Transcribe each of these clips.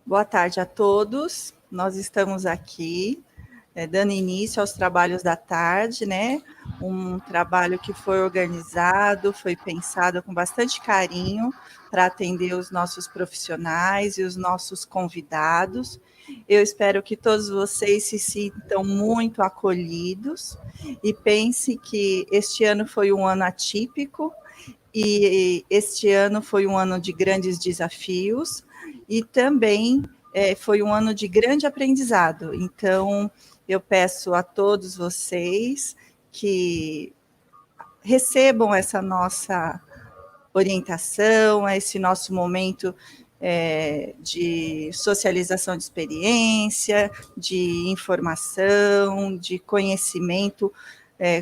Boa tarde a todos. Nós estamos aqui dando início aos trabalhos da tarde, né? Um trabalho que foi organizado, foi pensado com bastante carinho para atender os nossos profissionais e os nossos convidados. Eu espero que todos vocês se sintam muito acolhidos e pense que este ano foi um ano atípico e este ano foi um ano de grandes desafios e também foi um ano de grande aprendizado. Então, eu peço a todos vocês que recebam essa nossa orientação, esse nosso momento de socialização de experiência, de informação, de conhecimento,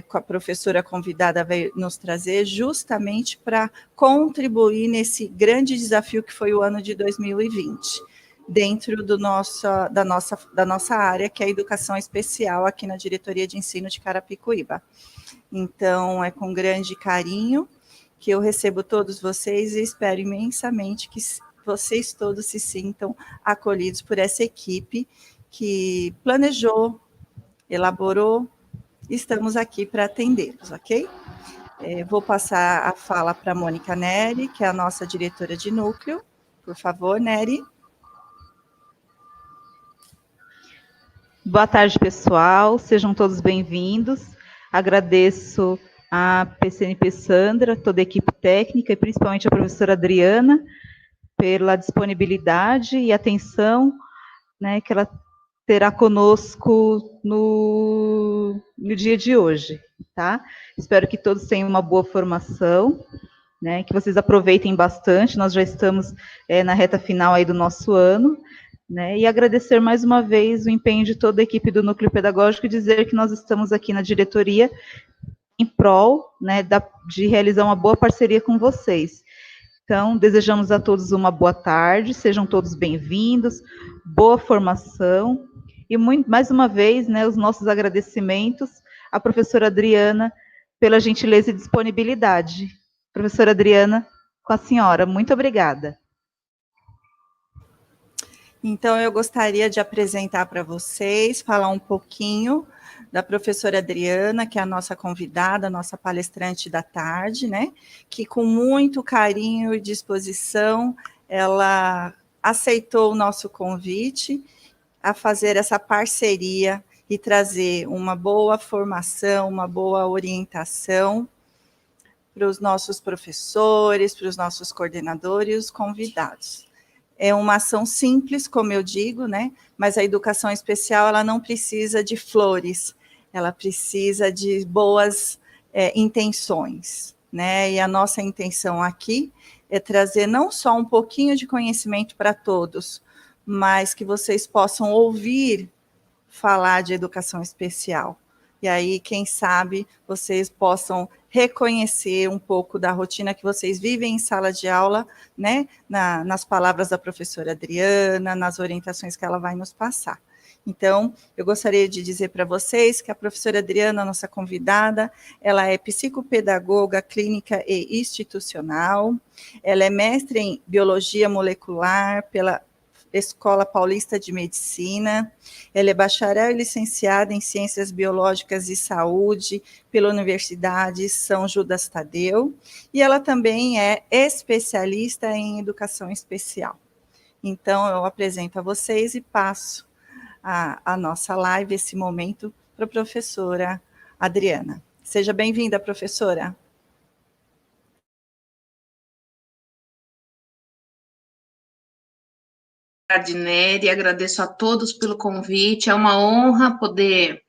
com a professora convidada vai nos trazer, justamente para contribuir nesse grande desafio que foi o ano de 2020, dentro da nossa área, que é a educação especial, aqui na Diretoria de Ensino de Carapicuíba. Então, é com grande carinho que eu recebo todos vocês e espero imensamente que vocês todos se sintam acolhidos por essa equipe que planejou, elaborou. Estamos aqui para atendê-los, ok? Vou passar a fala para a Mônica Neri, que é a nossa diretora de núcleo. Por favor, Neri. Boa tarde, pessoal. Sejam todos bem-vindos. Agradeço a PCNP Sandra, toda a equipe técnica e principalmente a professora Adriana pela disponibilidade e atenção, né, que ela terá conosco no dia de hoje, tá? Espero que todos tenham uma boa formação, né, que vocês aproveitem bastante. Nós já estamos na reta final aí do nosso ano, né, e agradecer mais uma vez o empenho de toda a equipe do Núcleo Pedagógico e dizer que nós estamos aqui na diretoria em prol, né, de realizar uma boa parceria com vocês. Então, desejamos a todos uma boa tarde, sejam todos bem-vindos, boa formação, e mais uma vez, né, os nossos agradecimentos à professora Adriana pela gentileza e disponibilidade. Professora Adriana, com a senhora, muito obrigada. Então, eu gostaria de apresentar para vocês, falar um pouquinho da professora Adriana, que é a nossa convidada, a nossa palestrante da tarde, né? Que com muito carinho e disposição, ela aceitou o nosso convite a fazer essa parceria e trazer uma boa formação, uma boa orientação para os nossos professores, para os nossos coordenadores e os convidados. É uma ação simples, como eu digo, né? Mas a educação especial, ela não precisa de flores, ela precisa de boas intenções, né? E a nossa intenção aqui é trazer não só um pouquinho de conhecimento para todos, mas que vocês possam ouvir falar de educação especial. E aí, quem sabe, vocês possam reconhecer um pouco da rotina que vocês vivem em sala de aula, né, nas palavras da professora Adriana, nas orientações que ela vai nos passar. Então, eu gostaria de dizer para vocês que a professora Adriana, nossa convidada, ela é psicopedagoga clínica e institucional, ela é mestre em biologia molecular pela Escola Paulista de Medicina, ela é bacharel e licenciada em Ciências Biológicas e Saúde pela Universidade São Judas Tadeu, e ela também é especialista em educação especial. Então, eu apresento a vocês e passo a nossa live, esse momento, para a professora Adriana. Seja bem-vinda, professora. Boa tarde, Nery, agradeço a todos pelo convite, é uma honra poder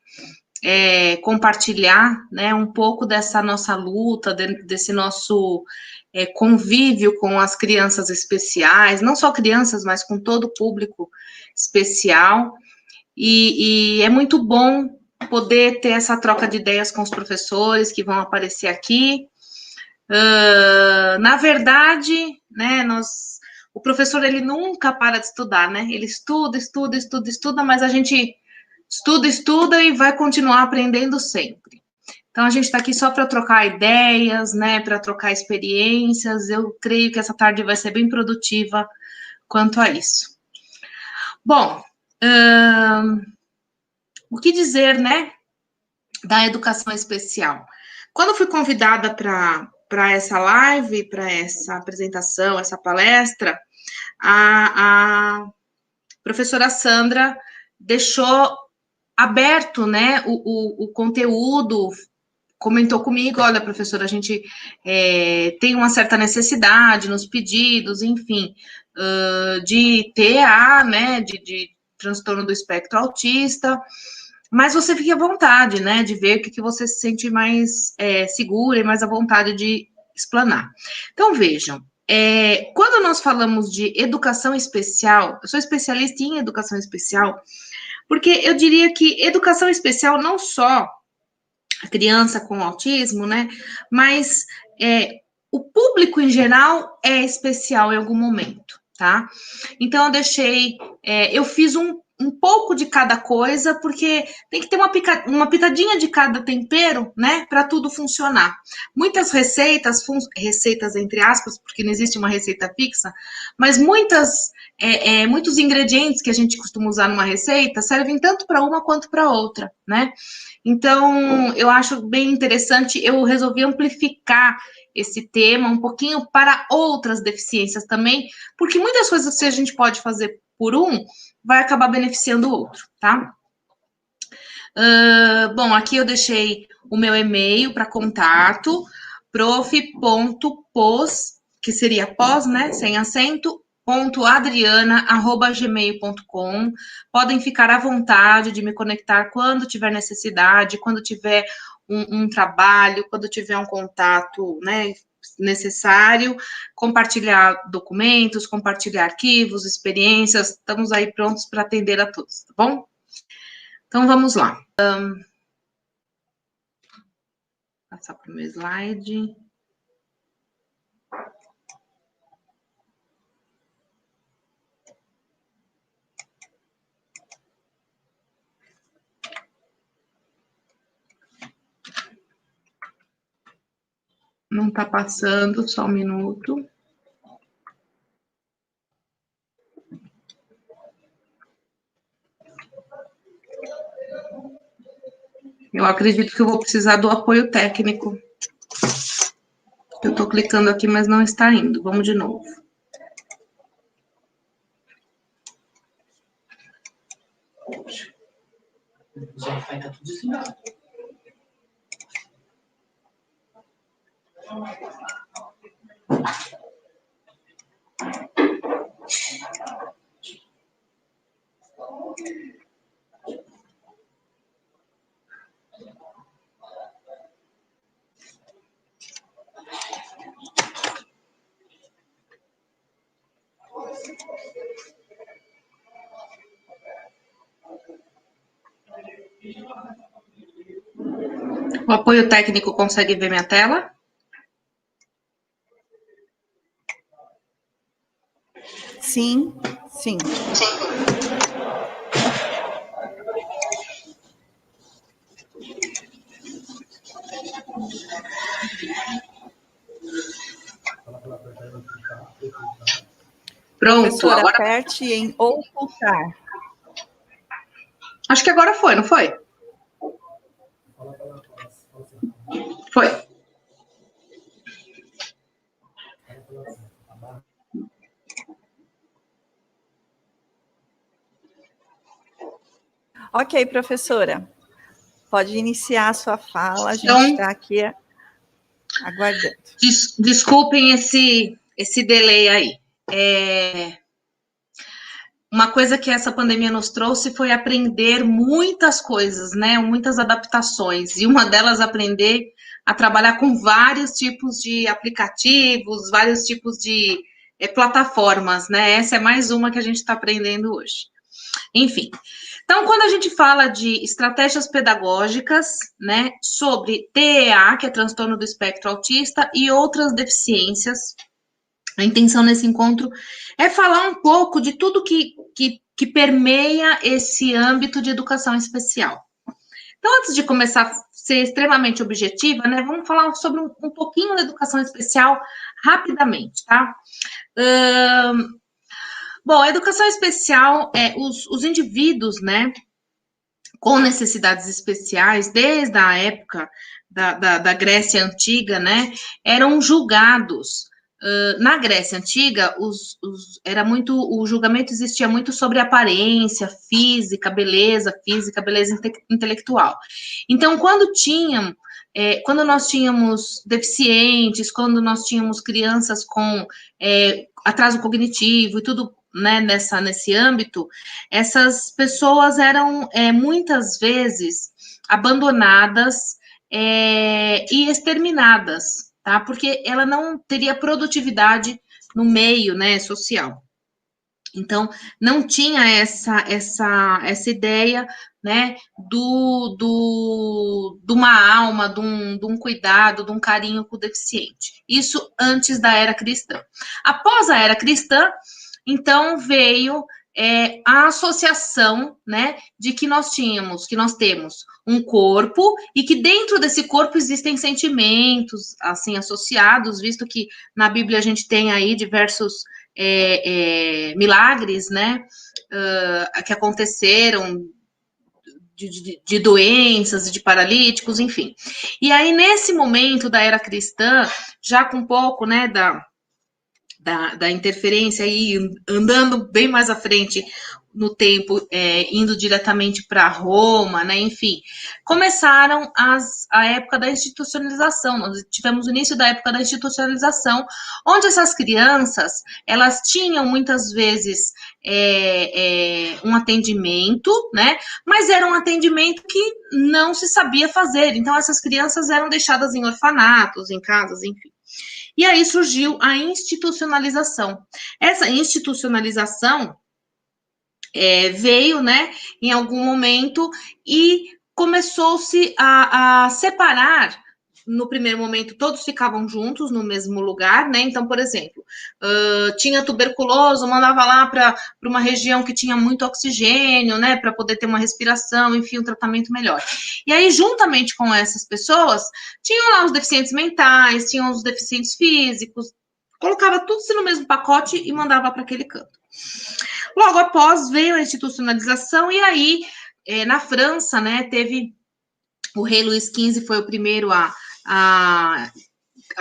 compartilhar, né, um pouco dessa nossa luta, desse nosso convívio com as crianças especiais, não só crianças, mas com todo o público especial, e é muito bom poder ter essa troca de ideias com os professores que vão aparecer aqui. Na verdade, né, o professor, ele nunca para de estudar, né? Ele estuda, mas a gente estuda e vai continuar aprendendo sempre. Então, a gente está aqui só para trocar ideias, né? Para trocar experiências. Eu creio que essa tarde vai ser bem produtiva quanto a isso. Bom, o que dizer, né, da educação especial? Quando eu fui convidada para essa live, para essa apresentação, essa palestra, a professora Sandra deixou aberto, né, o conteúdo, comentou comigo, olha, professora, a gente tem uma certa necessidade nos pedidos, enfim, de TEA, né, de transtorno do espectro autista, mas você fique à vontade, né, de ver o que você se sente mais segura e mais à vontade de explanar. Então, vejam, quando nós falamos de educação especial, eu sou especialista em educação especial, porque eu diria que educação especial não só a criança com autismo, né, mas o público em geral é especial em algum momento, tá? Então, eu fiz um pouco de cada coisa, porque tem que ter uma pitadinha de cada tempero, né, para tudo funcionar. Muitas receitas entre aspas, porque não existe uma receita fixa, mas muitos ingredientes que a gente costuma usar numa receita servem tanto para uma quanto para outra, né? Então, eu acho bem interessante, eu resolvi amplificar esse tema um pouquinho para outras deficiências também, porque muitas coisas que a gente pode fazer por vai acabar beneficiando o outro, tá? Bom, aqui eu deixei o meu e-mail para contato, prof.pos, que seria pós, né, sem acento, .adriana@gmail.com. Podem ficar à vontade de me conectar quando tiver necessidade, quando tiver um trabalho, quando tiver um contato, né, necessário, compartilhar documentos, compartilhar arquivos, experiências, estamos aí prontos para atender a todos, tá bom? Então, vamos lá. Passar para o meu slide. Não está passando, só um minuto. Eu acredito que eu vou precisar do apoio técnico. Eu estou clicando aqui, mas não está indo. Vamos de novo. Já vai estar tudo desligado. O apoio técnico consegue ver minha tela? Sim, sim. Pronto. Professora, agora aperte em ocultar. Acho que agora foi, não foi? Foi. Ok, professora. Pode iniciar a sua fala, a gente Então, está aqui aguardando. Desculpem esse delay aí. Uma coisa que essa pandemia nos trouxe foi aprender muitas coisas, né? Muitas adaptações. E uma delas, aprender a trabalhar com vários tipos de aplicativos, vários tipos de plataformas, né? Essa é mais uma que a gente está aprendendo hoje. Enfim. Então, quando a gente fala de estratégias pedagógicas, né, sobre TEA, que é transtorno do espectro autista, e outras deficiências, a intenção nesse encontro é falar um pouco de tudo que permeia esse âmbito de educação especial. Então, antes de começar a ser extremamente objetiva, né, vamos falar sobre um pouquinho da educação especial rapidamente, tá? Bom, a educação especial é os indivíduos, né, com necessidades especiais, desde a época da Grécia Antiga, né, eram julgados. Na Grécia Antiga, o julgamento existia muito sobre aparência física, beleza intelectual. Então, quando nós tínhamos deficientes, quando nós tínhamos crianças com atraso cognitivo e tudo, né, nesse âmbito, essas pessoas eram muitas vezes abandonadas e exterminadas, tá? Porque ela não teria produtividade no meio, né, social. Então, não tinha essa ideia, né, de uma alma, de um cuidado, de um carinho com o deficiente. Isso antes da era cristã. Após a era cristã, então veio a associação, né, de que nós temos um corpo e que dentro desse corpo existem sentimentos, assim, associados, visto que na Bíblia a gente tem aí diversos milagres, né, que aconteceram de doenças, de paralíticos, enfim. E aí, nesse momento da era cristã, já com um pouco, né, da interferência aí, andando bem mais à frente no tempo, indo diretamente para Roma, né, enfim, começaram a época da institucionalização. Nós tivemos o início da época da institucionalização, onde essas crianças, elas tinham muitas vezes um atendimento, né, mas era um atendimento que não se sabia fazer. Então, essas crianças eram deixadas em orfanatos, em casas, enfim. E aí surgiu a institucionalização. Essa institucionalização veio, né, em algum momento e começou-se a separar. No primeiro momento, todos ficavam juntos no mesmo lugar, né? Então, por exemplo, tinha tuberculoso, mandava lá para uma região que tinha muito oxigênio, né? Para poder ter uma respiração, enfim, um tratamento melhor. E aí, juntamente com essas pessoas, tinham lá os deficientes mentais, tinham os deficientes físicos, colocava tudo no mesmo pacote e mandava para aquele canto. Logo após veio a institucionalização, e aí, na França, né, teve o rei Luís XV, foi o primeiro a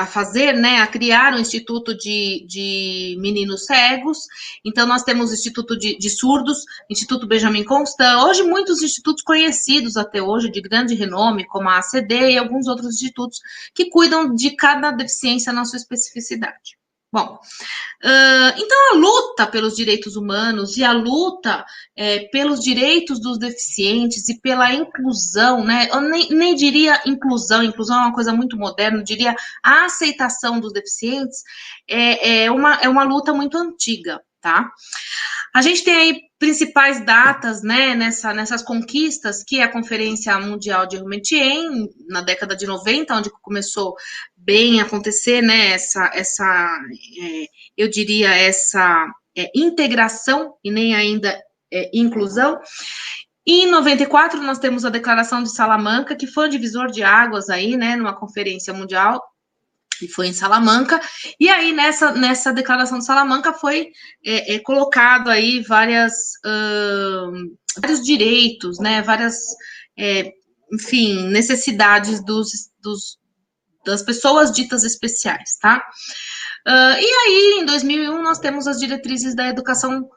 fazer, né, a criar um instituto de meninos cegos. Então, nós temos o Instituto de Surdos, Instituto Benjamin Constant, hoje muitos institutos conhecidos até hoje, de grande renome, como a ACD e alguns outros institutos que cuidam de cada deficiência na sua especificidade. Bom, então a luta pelos direitos humanos e a luta pelos direitos dos deficientes e pela inclusão, né? Eu nem diria inclusão é uma coisa muito moderna, eu diria a aceitação dos deficientes é uma luta muito antiga, tá? A gente tem aí principais datas, né, nessas conquistas, que é a Conferência Mundial de Argenteuil, na década de 90, onde começou bem a acontecer, né, eu diria, essa integração e nem ainda inclusão. E em 94, nós temos a Declaração de Salamanca, que foi um divisor de águas aí, né, numa conferência mundial, e foi em Salamanca, e aí nessa Declaração de Salamanca foi colocado aí vários direitos, né, várias, enfim, necessidades das pessoas ditas especiais, tá? E aí, em 2001, nós temos as diretrizes da educação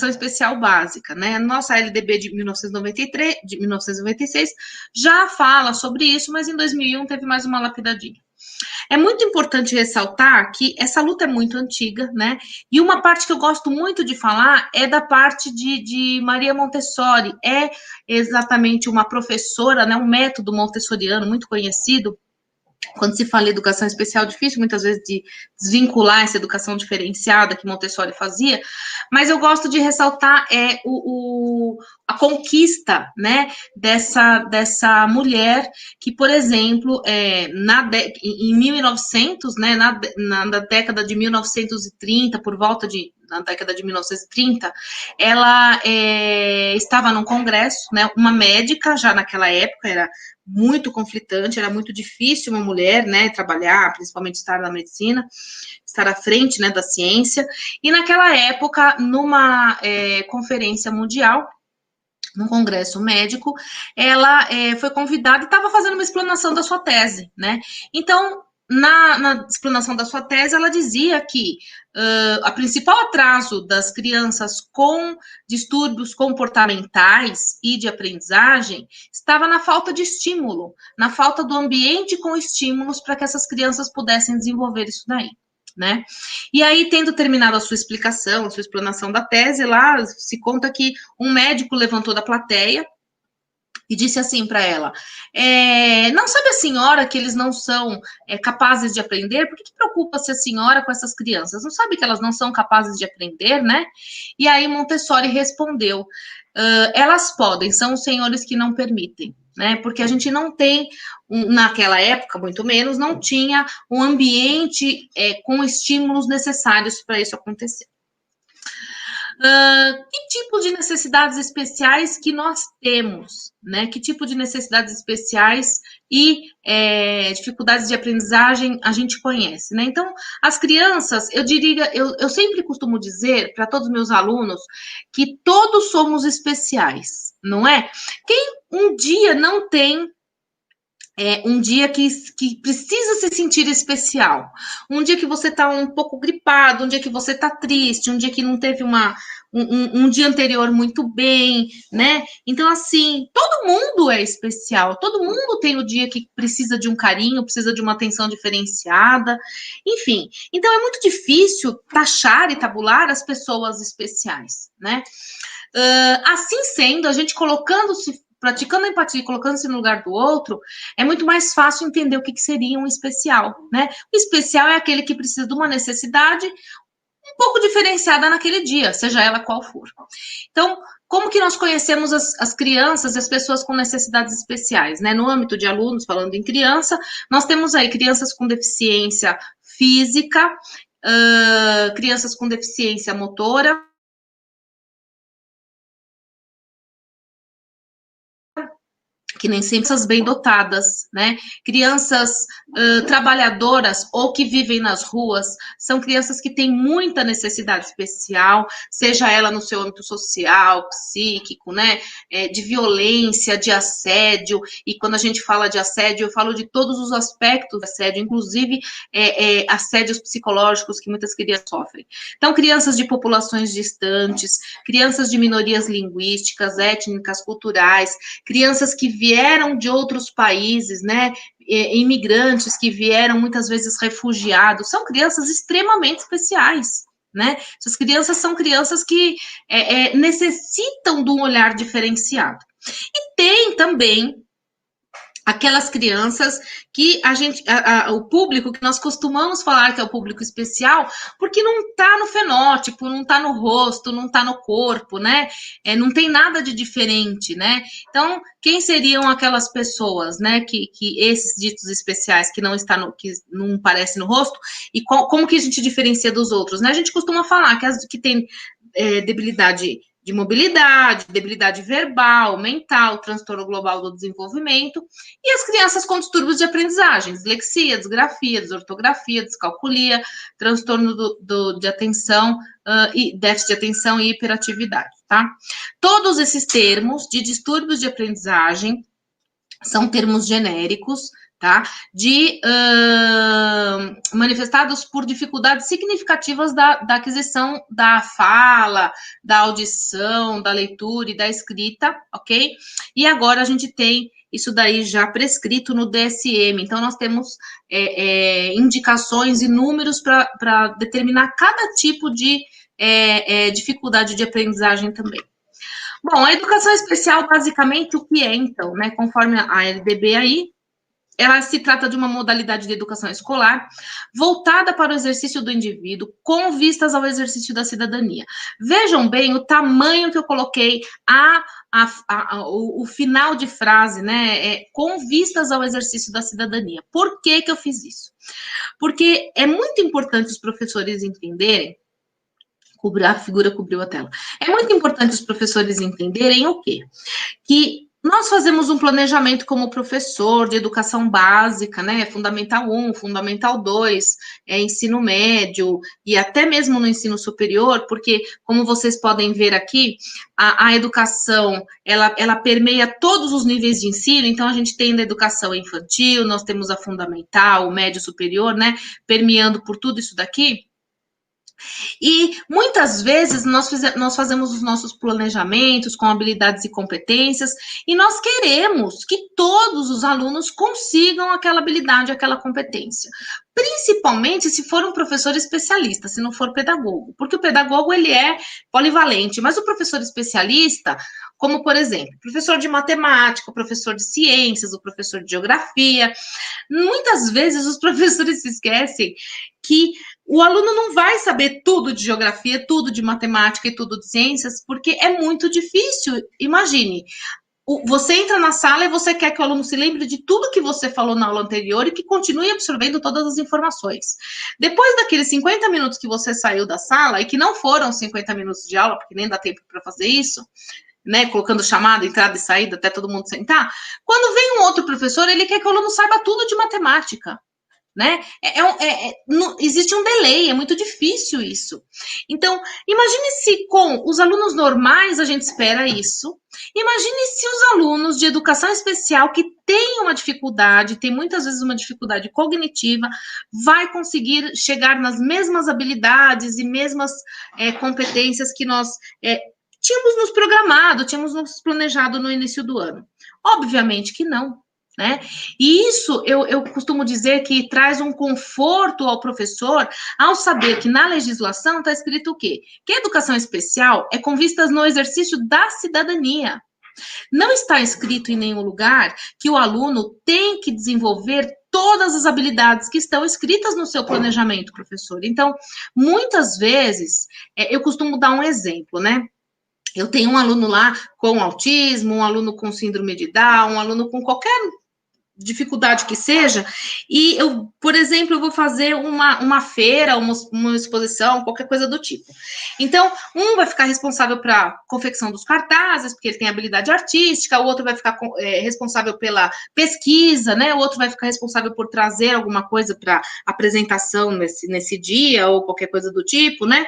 especial básica, né? Nossa LDB de 1996 já fala sobre isso, mas em 2001 teve mais uma lapidadinha. É muito importante ressaltar que essa luta é muito antiga, né? E uma parte que eu gosto muito de falar é da parte de Maria Montessori. É exatamente uma professora, né? Um método montessoriano muito conhecido. Quando se fala em educação especial, difícil muitas vezes de desvincular essa educação diferenciada que Montessori fazia, mas eu gosto de ressaltar a conquista, né, dessa mulher que, por exemplo, em 1900, né, na década de 1930, na década de 1930, ela estava num congresso, né, uma médica, já naquela época, era muito conflitante, era muito difícil uma mulher, né, trabalhar, principalmente estar na medicina, estar à frente, né, da ciência, e naquela época, numa conferência mundial, num congresso médico, ela foi convidada e estava fazendo uma explanação da sua tese, né? Então, na explanação da sua tese, ela dizia que a principal atraso das crianças com distúrbios comportamentais e de aprendizagem estava na falta de estímulo, na falta do ambiente com estímulos para que essas crianças pudessem desenvolver isso daí, né? E aí, tendo terminado a sua explicação, a sua explanação da tese, lá se conta que um médico levantou da plateia e disse assim para ela, não sabe a senhora que eles não são capazes de aprender? Por que preocupa-se a senhora com essas crianças? Não sabe que elas não são capazes de aprender, né? E aí Montessori respondeu, elas podem, são os senhores que não permitem, né? Porque a gente não tem, naquela época, muito menos, não tinha um ambiente com estímulos necessários para isso acontecer. Que tipo de necessidades especiais que nós temos, né? Que tipo de necessidades especiais e dificuldades de aprendizagem a gente conhece, né? Então, as crianças, eu diria, eu sempre costumo dizer para todos os meus alunos que todos somos especiais, não é? Quem um dia não tem um dia que precisa se sentir especial, um dia que você está um pouco gripado, um dia que você está triste, um dia que não teve um dia anterior muito bem, né? Então, assim, todo mundo é especial, todo mundo tem o dia que precisa de um carinho, precisa de uma atenção diferenciada, enfim. Então, é muito difícil taxar e tabular as pessoas especiais, né? Assim sendo, a gente praticando a empatia e colocando-se no lugar do outro, é muito mais fácil entender o que seria um especial, né? O especial é aquele que precisa de uma necessidade um pouco diferenciada naquele dia, seja ela qual for. Então, como que nós conhecemos as crianças e as pessoas com necessidades especiais, né? No âmbito de alunos, falando em criança, nós temos aí crianças com deficiência física, crianças com deficiência motora, que nem sempre são bem dotadas, né? Crianças trabalhadoras ou que vivem nas ruas, são crianças que têm muita necessidade especial, seja ela no seu âmbito social, psíquico, né? De violência, de assédio, e quando a gente fala de assédio, eu falo de todos os aspectos do assédio, inclusive assédios psicológicos que muitas crianças sofrem. Então, crianças de populações distantes, crianças de minorias linguísticas, étnicas, culturais, crianças que vieram de outros países, né, imigrantes que vieram muitas vezes refugiados, são crianças extremamente especiais, né, essas crianças são crianças que necessitam de um olhar diferenciado. E tem também aquelas crianças que o público que nós costumamos falar que é o público especial, porque não está no fenótipo, não está no rosto, não está no corpo, né? Não tem nada de diferente, né? Então, quem seriam aquelas pessoas, né? Que esses ditos especiais que não aparecem no rosto, e como que a gente diferencia dos outros, né? A gente costuma falar que tem debilidade de mobilidade, debilidade verbal, mental, transtorno global do desenvolvimento, e as crianças com distúrbios de aprendizagem, dislexia, desgrafia, desortografia, descalculia, transtorno de atenção, e déficit de atenção e hiperatividade, tá? Todos esses termos de distúrbios de aprendizagem são termos genéricos, tá? Manifestados por dificuldades significativas da aquisição da fala, da audição, da leitura e da escrita, ok? E agora a gente tem isso daí já prescrito no DSM, então nós temos indicações e números para determinar cada tipo de dificuldade de aprendizagem também. Bom, a educação especial, basicamente, o que é, então, né? Conforme a LDB aí, ela se trata de uma modalidade de educação escolar voltada para o exercício do indivíduo, com vistas ao exercício da cidadania. Vejam bem o tamanho que eu coloquei, o final de frase, né? Com vistas ao exercício da cidadania. Por que eu fiz isso? Porque é muito importante os professores entenderem. A figura cobriu a tela. É muito importante os professores entenderem o quê? Que Nós fazemos um planejamento como professor de educação básica, né? Fundamental 1, Fundamental 2, ensino médio e até mesmo no ensino superior, porque, como vocês podem ver aqui, a educação, ela permeia todos os níveis de ensino, então a gente tem da educação infantil, nós temos a fundamental, o médio superior, né? Permeando por tudo isso daqui. E muitas vezes nós fazemos os nossos planejamentos com habilidades e competências, e nós queremos que todos os alunos consigam aquela habilidade, aquela competência. Principalmente se for um professor especialista, se não for pedagogo, porque o pedagogo ele é polivalente, mas o professor especialista, como por exemplo, professor de matemática, professor de ciências, o professor de geografia, muitas vezes os professores se esquecem que o aluno não vai saber tudo de geografia, tudo de matemática e tudo de ciências, porque é muito difícil. Imagine, você entra na sala e você quer que o aluno se lembre de tudo que você falou na aula anterior e que continue absorvendo todas as informações. Depois daqueles 50 minutos que você saiu da sala, e que não foram 50 minutos de aula, porque nem dá tempo para fazer isso, né, colocando chamada, entrada e saída, até todo mundo sentar, quando vem um outro professor, ele quer que o aluno saiba tudo de matemática. Né? Existe um delay, é muito difícil isso. Então, imagine se com os alunos normais a gente espera isso. Imagine se os alunos de educação especial que têm uma dificuldade, tem muitas vezes uma dificuldade cognitiva, vai conseguir chegar nas mesmas habilidades e mesmas competências que nós tínhamos nos programado, tínhamos nos planejado no início do ano. Obviamente que não. Né? E isso eu costumo dizer que traz um conforto ao professor ao saber que na legislação está escrito o quê? Que a educação especial é com vistas no exercício da cidadania. Não está escrito em nenhum lugar que o aluno tem que desenvolver todas as habilidades que estão escritas no seu planejamento, professor. Então, muitas vezes, eu costumo dar um exemplo, né? Eu tenho um aluno lá com autismo, um aluno com síndrome de Down, um aluno com qualquer dificuldade que seja, e eu, por exemplo, eu vou fazer uma feira, uma exposição, qualquer coisa do tipo. Então, um vai ficar responsável para confecção dos cartazes, porque ele tem habilidade artística, o outro vai ficar responsável pela pesquisa, né? O outro vai ficar responsável por trazer alguma coisa para apresentação nesse dia, ou qualquer coisa do tipo, né?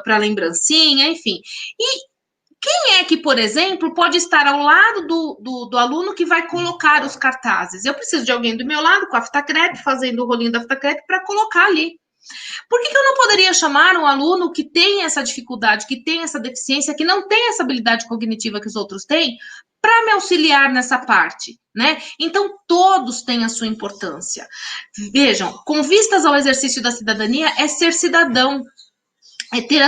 Para lembrancinha, enfim. E quem é que, por exemplo, pode estar ao lado do aluno que vai colocar os cartazes? Eu preciso de alguém do meu lado, com a fita crepe, fazendo o rolinho da fita crepe para colocar ali. Por que eu não poderia chamar um aluno que tem essa dificuldade, que tem essa deficiência, que não tem essa habilidade cognitiva que os outros têm, para me auxiliar nessa parte, né? Então, todos têm a sua importância. Vejam, com vistas ao exercício da cidadania, é ser cidadão, é ter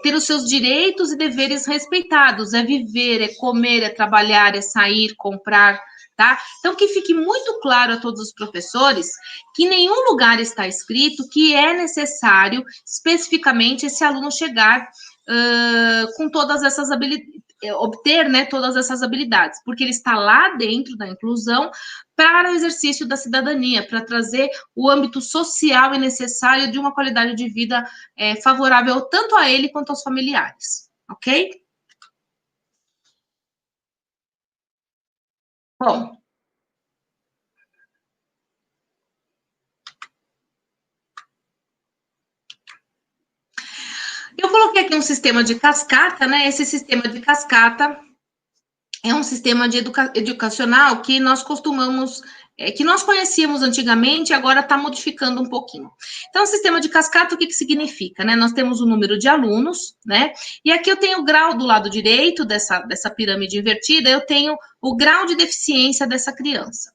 ter os seus direitos e deveres respeitados, é viver, é comer, é trabalhar, é sair, comprar, tá? Então, que fique muito claro a todos os professores que em nenhum lugar está escrito que é necessário, especificamente, esse aluno chegar com todas essas habilidades, obter, né, todas essas habilidades, porque ele está lá dentro da inclusão para o exercício da cidadania, para trazer o âmbito social e necessário de uma qualidade de vida favorável tanto a ele quanto aos familiares, ok? Bom, eu coloquei aqui um sistema de cascata, né? Esse sistema de cascata é um sistema educacional que nós costumamos, que nós conhecíamos antigamente, agora está modificando um pouquinho. Então, o sistema de cascata, o que significa? Né? Nós temos o número de alunos, né? E aqui eu tenho o grau do lado direito dessa pirâmide invertida, eu tenho o grau de deficiência dessa criança.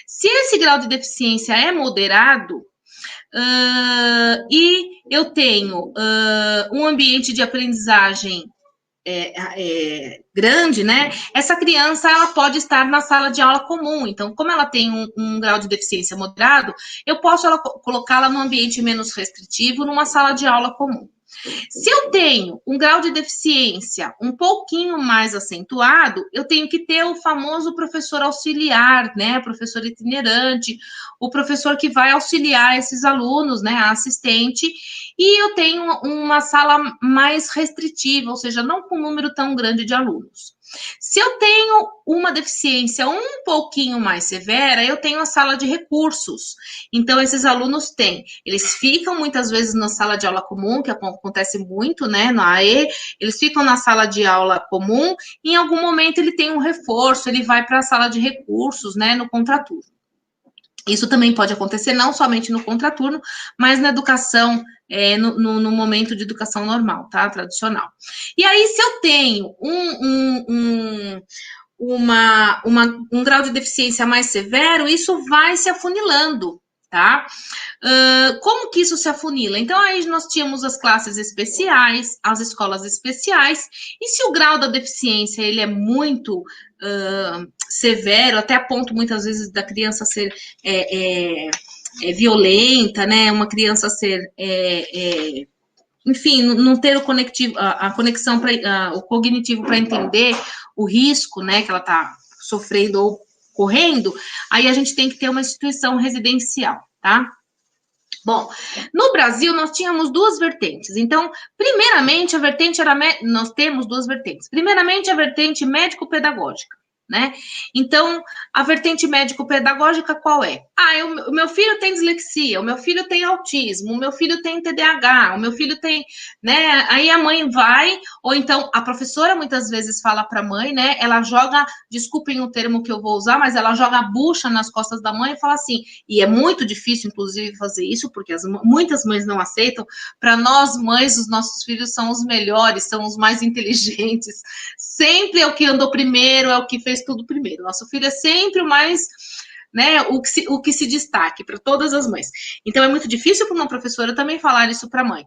Se esse grau de deficiência é moderado, e eu tenho um ambiente de aprendizagem grande, né? Essa criança ela pode estar na sala de aula comum. Então, como ela tem um grau de deficiência moderado, eu posso colocá-la num ambiente menos restritivo, numa sala de aula comum. Se eu tenho um grau de deficiência um pouquinho mais acentuado, eu tenho que ter o famoso professor auxiliar, né? Professor itinerante, o professor que vai auxiliar esses alunos, né? A assistente. E eu tenho uma sala mais restritiva, ou seja, não com um número tão grande de alunos. Se eu tenho uma deficiência um pouquinho mais severa, eu tenho a sala de recursos. Então, esses alunos eles ficam muitas vezes na sala de aula comum, que acontece muito, né, na AE, eles ficam na sala de aula comum, e em algum momento ele tem um reforço, ele vai para a sala de recursos, né, no contraturno. Isso também pode acontecer não somente no contraturno, mas na educação, no momento de educação normal, tá? Tradicional. E aí, se eu tenho um grau de deficiência mais severo, isso vai se afunilando, tá? Como que isso se afunila? Então, aí nós tínhamos as classes especiais, as escolas especiais, e se o grau da deficiência ele é muito severo, até a ponto, muitas vezes, da criança ser violenta, né? Uma criança ser enfim, não ter o conectivo, a conexão, o cognitivo para entender o risco, né, que ela está sofrendo ou correndo, aí a gente tem que ter uma instituição residencial, tá? Bom, no Brasil nós tínhamos duas vertentes. Então, primeiramente, a vertente era. Nós temos duas vertentes. Primeiramente, a vertente médico-pedagógica, né? Então, a vertente médico-pedagógica qual é? O meu filho tem dislexia, o meu filho tem autismo, o meu filho tem TDAH, o meu filho tem, né? Aí a mãe vai, ou então a professora muitas vezes fala para a mãe, né? Ela joga, desculpem o termo que eu vou usar, mas ela joga a bucha nas costas da mãe e fala assim, e é muito difícil, inclusive, fazer isso, porque muitas mães não aceitam. Para nós, mães, os nossos filhos são os melhores, são os mais inteligentes. Sempre é o que andou primeiro, é o que fez tudo primeiro. Nosso filho é sempre o mais, né, o que se destaque para todas as mães. Então, é muito difícil para uma professora também falar isso para a mãe.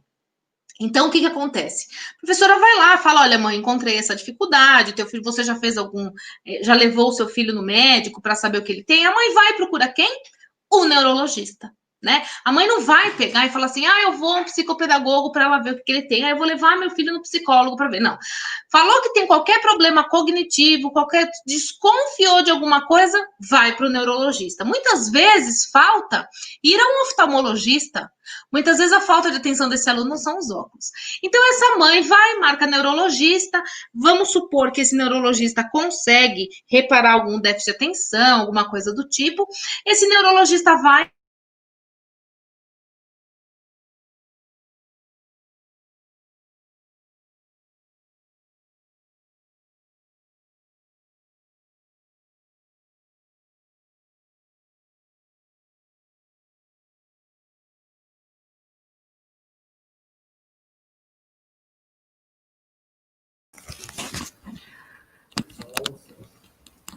Então, o que acontece? A professora vai lá, fala, olha, mãe, encontrei essa dificuldade, teu filho, você já fez já levou o seu filho no médico para saber o que ele tem? A mãe vai procurar quem? O neurologista, né? A mãe não vai pegar e falar assim, eu vou a um psicopedagogo para ela ver o que ele tem, eu vou levar meu filho no psicólogo para ver. Não. Falou que tem qualquer problema cognitivo, desconfiou de alguma coisa, vai para o neurologista. Muitas vezes falta ir a um oftalmologista. Muitas vezes a falta de atenção desse aluno não são os óculos. Então, essa mãe vai, marca neurologista, vamos supor que esse neurologista consegue reparar algum déficit de atenção, alguma coisa do tipo, esse neurologista vai.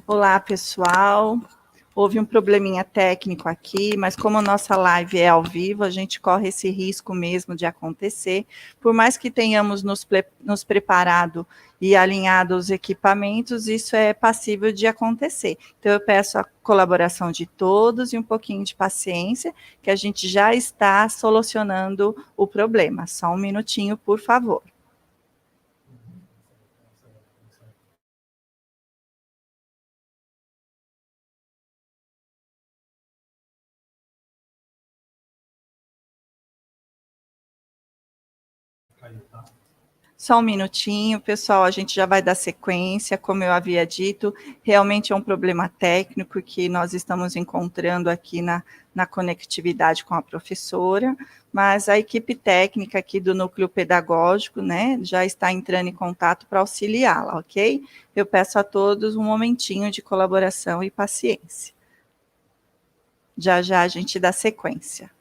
Olá, pessoal. Houve um probleminha técnico aqui, mas como nossa live é ao vivo, a gente corre esse risco mesmo de acontecer. Por mais que tenhamos nos preparado e alinhado os equipamentos, isso é passível de acontecer. Então, eu peço a colaboração de todos e um pouquinho de paciência, que a gente já está solucionando o problema. Só um minutinho, por favor. Só um minutinho, pessoal, a gente já vai dar sequência, como eu havia dito, realmente é um problema técnico que nós estamos encontrando aqui na conectividade com a professora, mas a equipe técnica aqui do núcleo pedagógico, né, já está entrando em contato para auxiliá-la, ok? Eu peço a todos um momentinho de colaboração e paciência. Já já a gente dá sequência.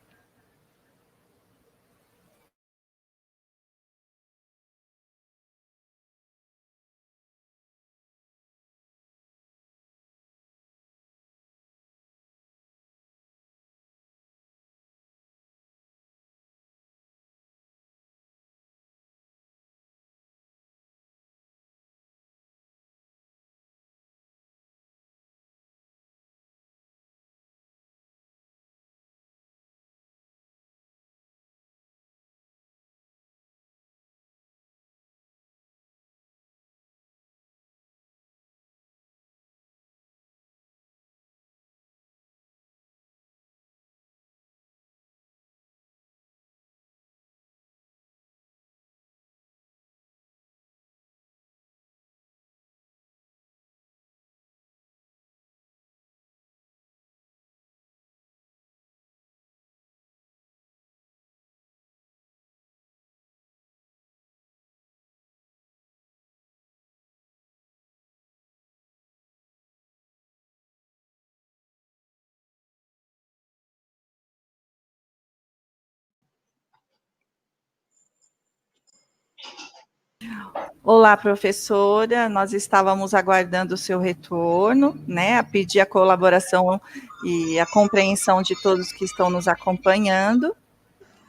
Olá, professora, nós estávamos aguardando o seu retorno, né, a pedir a colaboração e a compreensão de todos que estão nos acompanhando.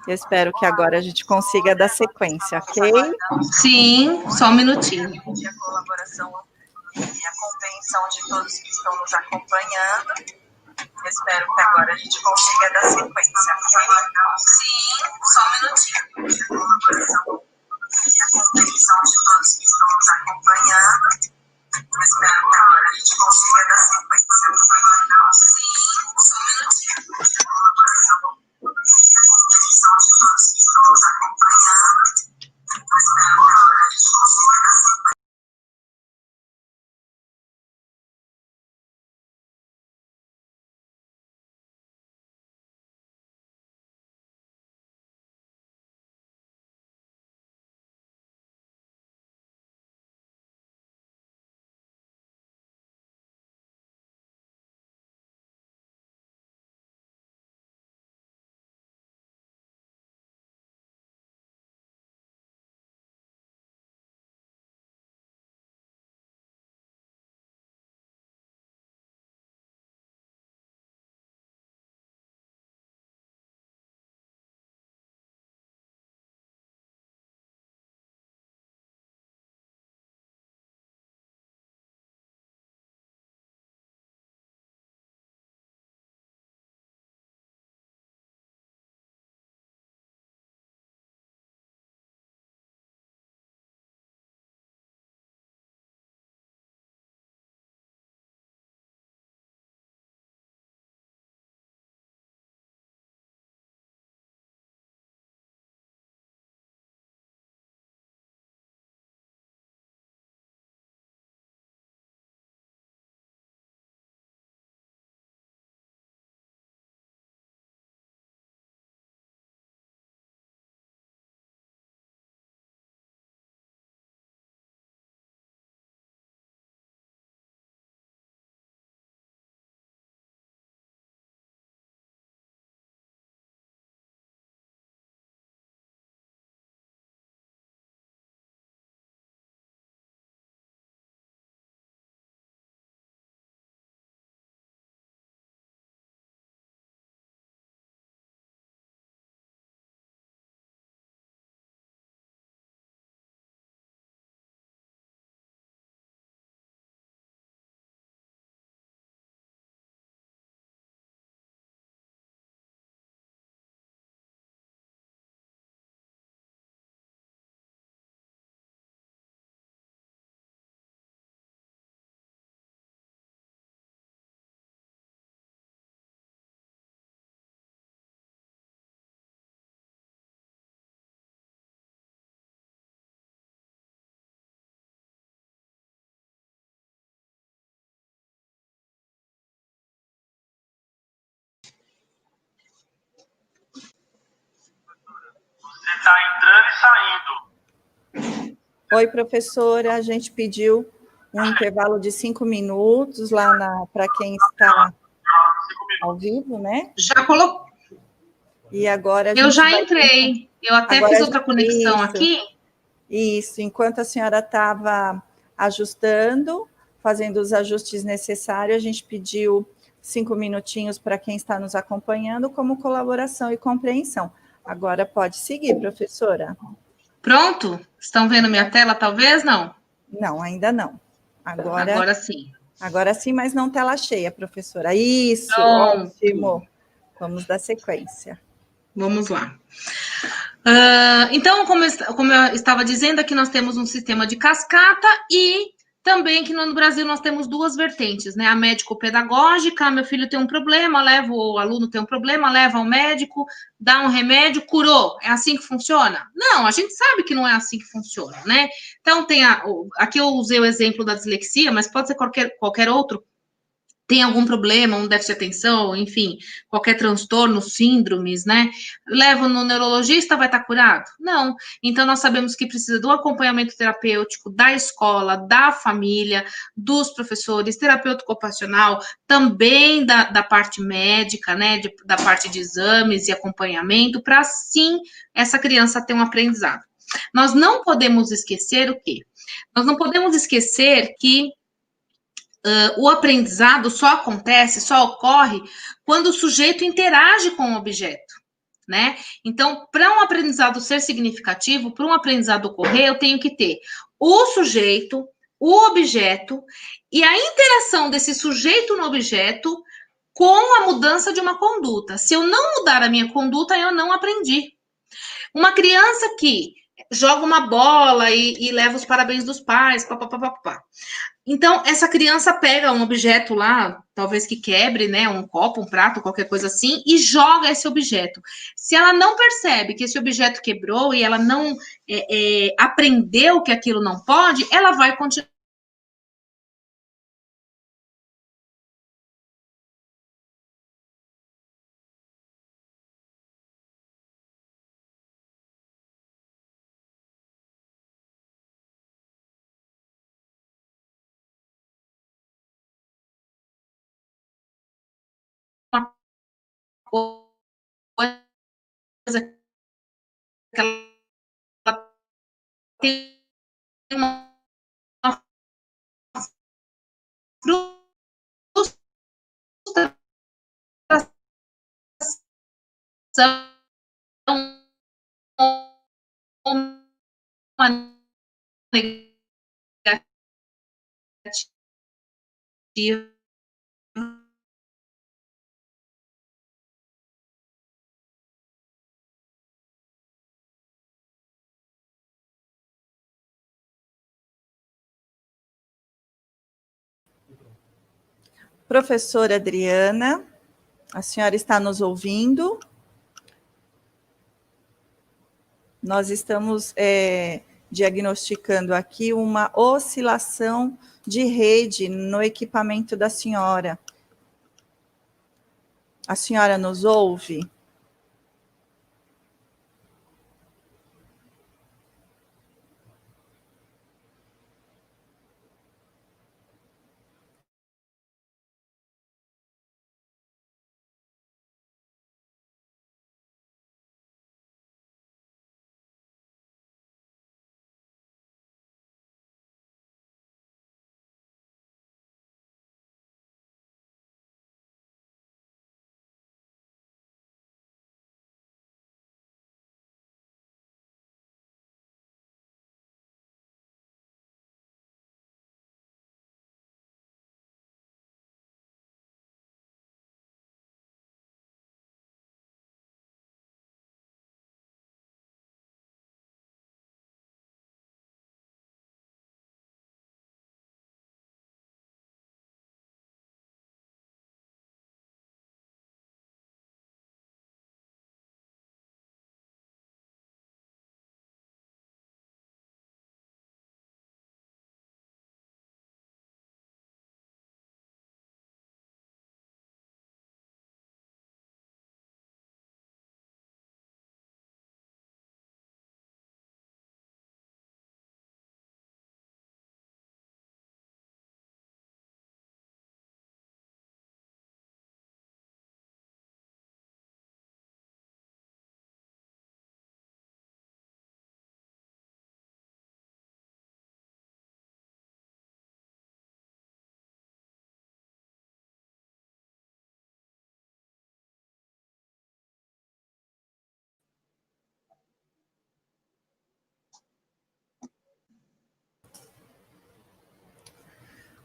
Eu espero que agora a gente consiga dar sequência, ok? Sim, só um minutinho. Pedir a colaboração e a compreensão de todos que estão nos acompanhando. Eu espero que agora a gente consiga dar sequência, ok? Sim, só um minutinho. Pedir a colaboração e a compreensão de todos que estão nos acompanhando. Eu espero que agora a gente consiga dar sequência. Sim, só um minutinho. Pedir a colaboração e a compreensão de todos que estão nos acompanhando. Eu espero que agora a gente consiga dar sequência. Você está entrando e saindo. Oi, professora, a gente pediu um intervalo de 5 minutos lá para quem está ao vivo, né? Já colocou. E agora eu já entrei. Eu até agora fiz outra conexão aqui. Isso, enquanto a senhora estava ajustando, fazendo os ajustes necessários, a gente pediu 5 minutinhos para quem está nos acompanhando como colaboração e compreensão. Agora pode seguir, professora. Pronto? Estão vendo minha tela, talvez? Não? Não, ainda não. Agora sim. Agora sim, mas não tela cheia, professora. Isso, Pronto. ótimo. Vamos dar sequência. Vamos lá. Então, como eu estava dizendo, aqui nós temos um sistema de cascata e também que no Brasil nós temos duas vertentes, né? A médico-pedagógica, meu filho tem um problema, o aluno tem um problema, leva ao médico, dá um remédio, curou. É assim que funciona? Não, a gente sabe que não é assim que funciona, né? Então, aqui eu usei o exemplo da dislexia, mas pode ser qualquer outro. Tem algum problema, um déficit de atenção, enfim, qualquer transtorno, síndromes, né? Leva no neurologista, vai estar curado? Não. Então, nós sabemos que precisa do acompanhamento terapêutico da escola, da família, dos professores, terapeuta ocupacional, também da parte médica, né? Da parte de exames e acompanhamento, para sim essa criança ter um aprendizado. Nós não podemos esquecer o quê? Nós não podemos esquecer que o aprendizado só acontece, só ocorre quando o sujeito interage com o objeto, né? Então, para um aprendizado ser significativo, para um aprendizado ocorrer, eu tenho que ter o sujeito, o objeto e a interação desse sujeito no objeto com a mudança de uma conduta. Se eu não mudar a minha conduta, eu não aprendi. Uma criança que joga uma bola e leva os parabéns dos pais, papapá. Então, essa criança pega um objeto lá, talvez que quebre, né, um copo, um prato, qualquer coisa assim, e joga esse objeto. Se ela não percebe que esse objeto quebrou e ela não aprendeu que aquilo não pode, ela vai continuar. Coisa que ela tem uma frustração, uma negativa. Professora Adriana, a senhora está nos ouvindo? Nós estamos diagnosticando aqui uma oscilação de rede no equipamento da senhora. A senhora nos ouve?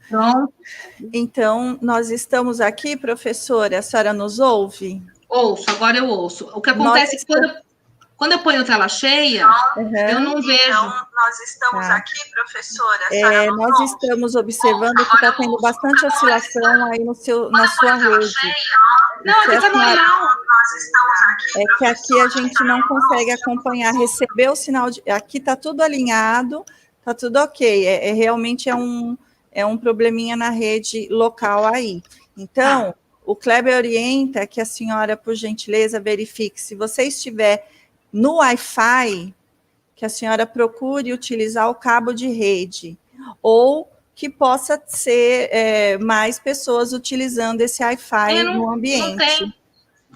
Pronto. Então, nós estamos aqui, professora, a senhora nos ouve? Ouço, agora eu ouço. O que acontece é que quando eu ponho tela cheia, eu não vejo. Então, nós estamos aqui, professora. Nós estamos observando que está tendo bastante oscilação aí na sua rede. Não, aqui está normal. É que aqui a gente não consegue acompanhar, receber o sinal de. Aqui está tudo alinhado, está tudo ok. Realmente é um probleminha na rede local aí. Então, o Kleber orienta que a senhora, por gentileza, verifique se você estiver no Wi-Fi, que a senhora procure utilizar o cabo de rede, ou que possa ser mais pessoas utilizando esse Wi-Fi no ambiente.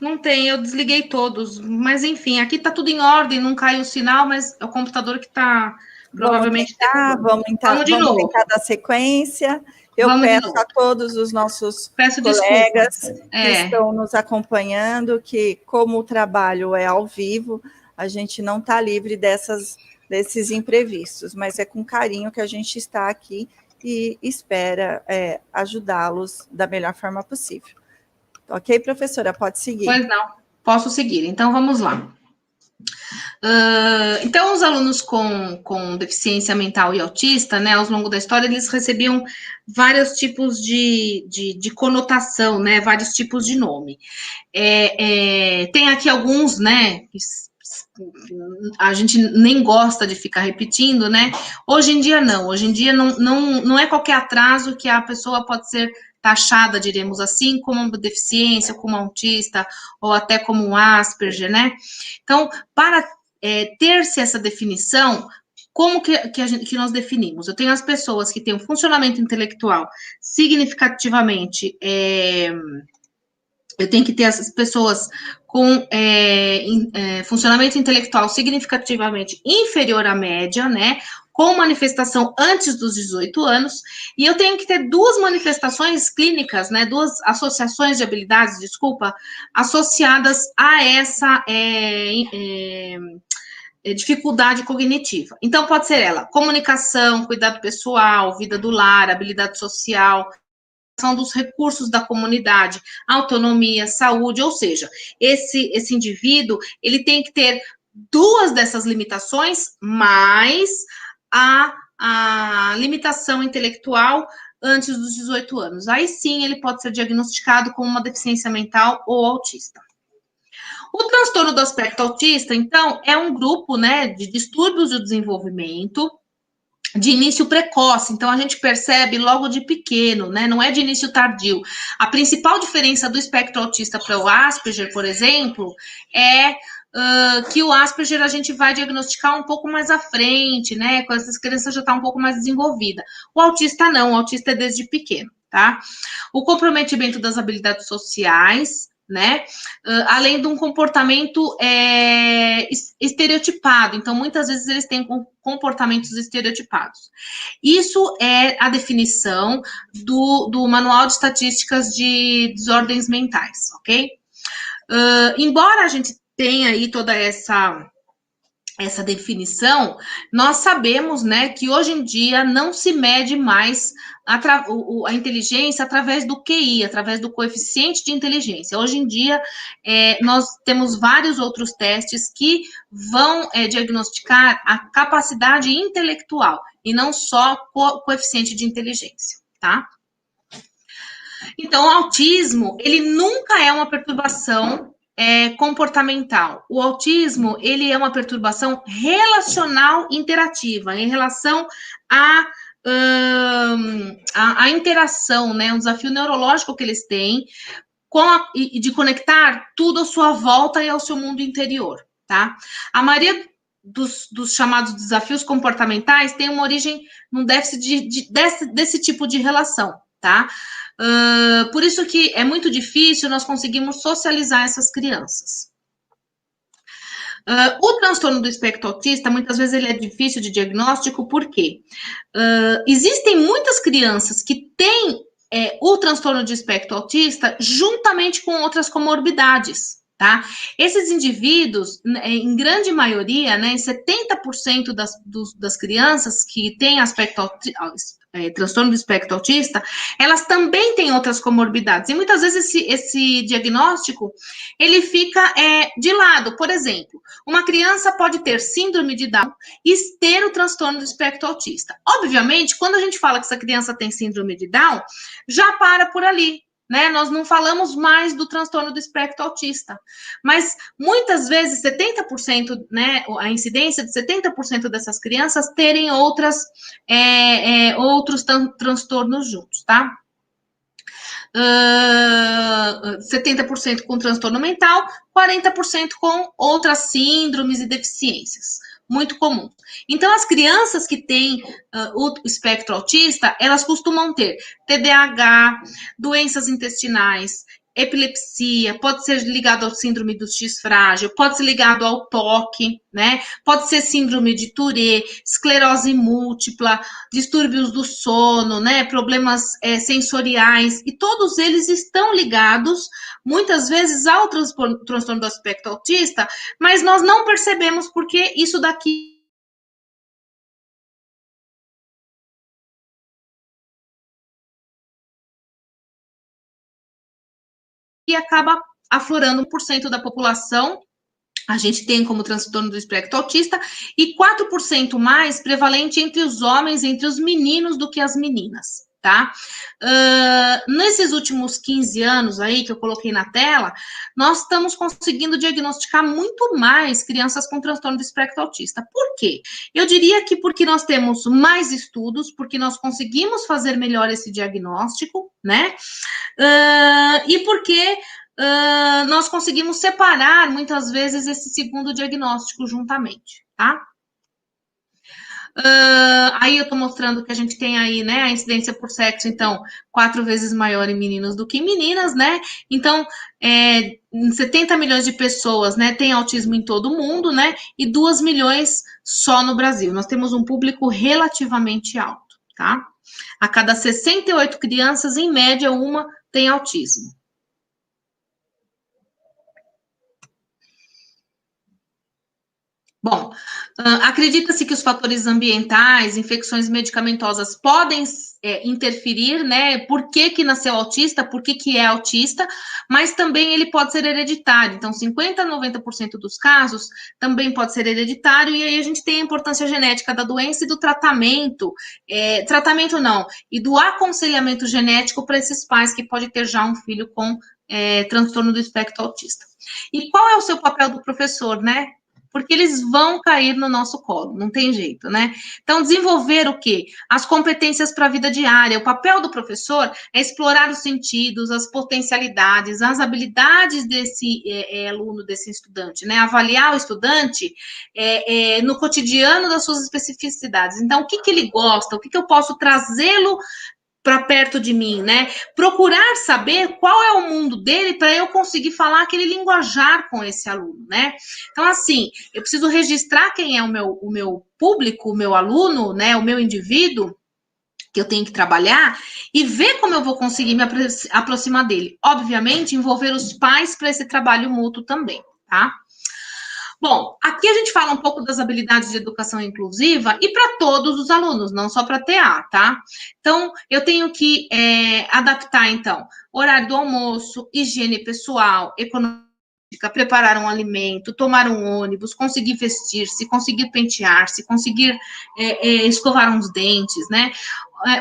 Não tem, eu desliguei todos, mas enfim, aqui tá tudo em ordem, não caiu o sinal, mas é o computador que tá provavelmente... Vamos de novo. Tentar dar sequência. Eu Vamos de peço novo. a todos os nossos Peço colegas desculpa. que estão nos acompanhando, que como o trabalho é ao vivo, a gente não está livre desses imprevistos, mas é com carinho que a gente está aqui e espera ajudá-los da melhor forma possível. Ok, professora? Pode seguir. Pois não, posso seguir. Então, vamos lá. Então, os alunos com deficiência mental e autista, né, ao longo da história, eles recebiam vários tipos de conotação, né, vários tipos de nome. Tem aqui alguns, né, a gente nem gosta de ficar repetindo, né? Hoje em dia não é qualquer atraso que a pessoa pode ser taxada, diremos assim, como uma deficiência, como autista, ou até como um Asperger, né? Então, para ter-se essa definição, como que nós definimos? Eu tenho as pessoas que têm um funcionamento intelectual significativamente... eu tenho que ter essas pessoas com funcionamento intelectual significativamente inferior à média, né? Com manifestação antes dos 18 anos, e eu tenho que ter duas manifestações clínicas, né? Duas associações de habilidades, associadas a essa dificuldade cognitiva. Então, pode ser ela: comunicação, cuidado pessoal, vida do lar, habilidade social, dos recursos da comunidade, autonomia, saúde, ou seja, esse indivíduo, ele tem que ter duas dessas limitações, mais a limitação intelectual antes dos 18 anos. Aí sim, ele pode ser diagnosticado com uma deficiência mental ou autista. O transtorno do espectro autista, então, é um grupo, né, de distúrbios do desenvolvimento, de início precoce, então a gente percebe logo de pequeno, né? Não é de início tardio. A principal diferença do espectro autista para o Asperger, por exemplo, é que o Asperger a gente vai diagnosticar um pouco mais à frente, né? Quando essas crianças já estão um pouco mais desenvolvida. O autista não, o autista é desde pequeno, tá? O comprometimento das habilidades sociais, né? Além de um comportamento estereotipado. Então, muitas vezes eles têm comportamentos estereotipados. Isso é a definição do Manual de Estatísticas de Desordens Mentais, ok? Embora a gente tenha aí toda essa definição, nós sabemos, né, que hoje em dia não se mede mais a inteligência através do QI, através do coeficiente de inteligência. Hoje em dia, nós temos vários outros testes que vão diagnosticar a capacidade intelectual, e não só coeficiente de inteligência, tá? Então, o autismo, ele nunca é uma perturbação comportamental. O autismo, ele é uma perturbação relacional interativa, em relação à interação, né, um desafio neurológico que eles têm e de conectar tudo à sua volta e ao seu mundo interior, tá? A maioria dos chamados desafios comportamentais tem uma origem num déficit desse tipo de relação, tá? Por isso que é muito difícil nós conseguirmos socializar essas crianças. O transtorno do espectro autista, muitas vezes ele é difícil de diagnóstico, por quê? Existem muitas crianças que têm o transtorno de espectro autista juntamente com outras comorbidades, tá? Esses indivíduos, em grande maioria, né, 70% das crianças que têm transtorno do espectro autista, elas também têm outras comorbidades. E muitas vezes esse diagnóstico, ele fica de lado. Por exemplo, uma criança pode ter síndrome de Down e ter o transtorno do espectro autista. Obviamente, quando a gente fala que essa criança tem síndrome de Down, já para por ali, né? Nós não falamos mais do transtorno do espectro autista. Mas, muitas vezes, 70%, né, a incidência de 70% dessas crianças terem outros transtornos juntos, tá? 70% com transtorno mental, 40% com outras síndromes e deficiências. Muito comum. Então, as crianças que têm o espectro autista, elas costumam ter TDAH, doenças intestinais, epilepsia, pode ser ligado ao síndrome do X frágil, pode ser ligado ao toque, né? Pode ser síndrome de Tourette, esclerose múltipla, distúrbios do sono, né? Problemas sensoriais, e todos eles estão ligados, muitas vezes, ao transtorno do espectro autista, mas nós não percebemos porque isso daqui e acaba aflorando 1% da população. A gente tem como transtorno do espectro autista, e 4% mais prevalente entre os homens, entre os meninos, do que as meninas, tá? Nesses últimos 15 anos aí que eu coloquei na tela, nós estamos conseguindo diagnosticar muito mais crianças com transtorno do espectro autista. Por quê? Eu diria que porque nós temos mais estudos, porque nós conseguimos fazer melhor esse diagnóstico, né? E porque nós conseguimos separar, muitas vezes, esse segundo diagnóstico juntamente, tá? Aí eu tô mostrando que a gente tem aí, né, a incidência por sexo, então, 4 vezes maior em meninos do que em meninas, né? Então, 70 milhões de pessoas, né, tem autismo em todo o mundo, né? E 2 milhões só no Brasil. Nós temos um público relativamente alto, tá? A cada 68 crianças, em média, uma tem autismo. Bom, acredita-se que os fatores ambientais, infecções medicamentosas podem interferir, né? Por que nasceu autista, por que é autista, mas também ele pode ser hereditário. Então, 50% a 90% dos casos também pode ser hereditário, e aí a gente tem a importância genética da doença e do tratamento, e do aconselhamento genético para esses pais que podem ter já um filho com transtorno do espectro autista. E qual é o seu papel do professor, né? Porque eles vão cair no nosso colo, não tem jeito, né? Então, desenvolver o quê? As competências para a vida diária. O papel do professor é explorar os sentidos, as potencialidades, as habilidades desse aluno, desse estudante, né? Avaliar o estudante no cotidiano das suas especificidades. Então, o que ele gosta, o que eu posso trazê-lo para perto de mim, né? Procurar saber qual é o mundo dele para eu conseguir falar aquele linguajar com esse aluno, né? Então, assim, eu preciso registrar quem é o meu público, o meu aluno, né? O meu indivíduo que eu tenho que trabalhar e ver como eu vou conseguir me aproximar dele. Obviamente, envolver os pais para esse trabalho mútuo também, tá? Bom, aqui a gente fala um pouco das habilidades de educação inclusiva e para todos os alunos, não só para TA, tá? Então, eu tenho que adaptar, então, horário do almoço, higiene pessoal, econômica, preparar um alimento, tomar um ônibus, conseguir vestir-se, conseguir pentear-se, conseguir escovar uns dentes, né?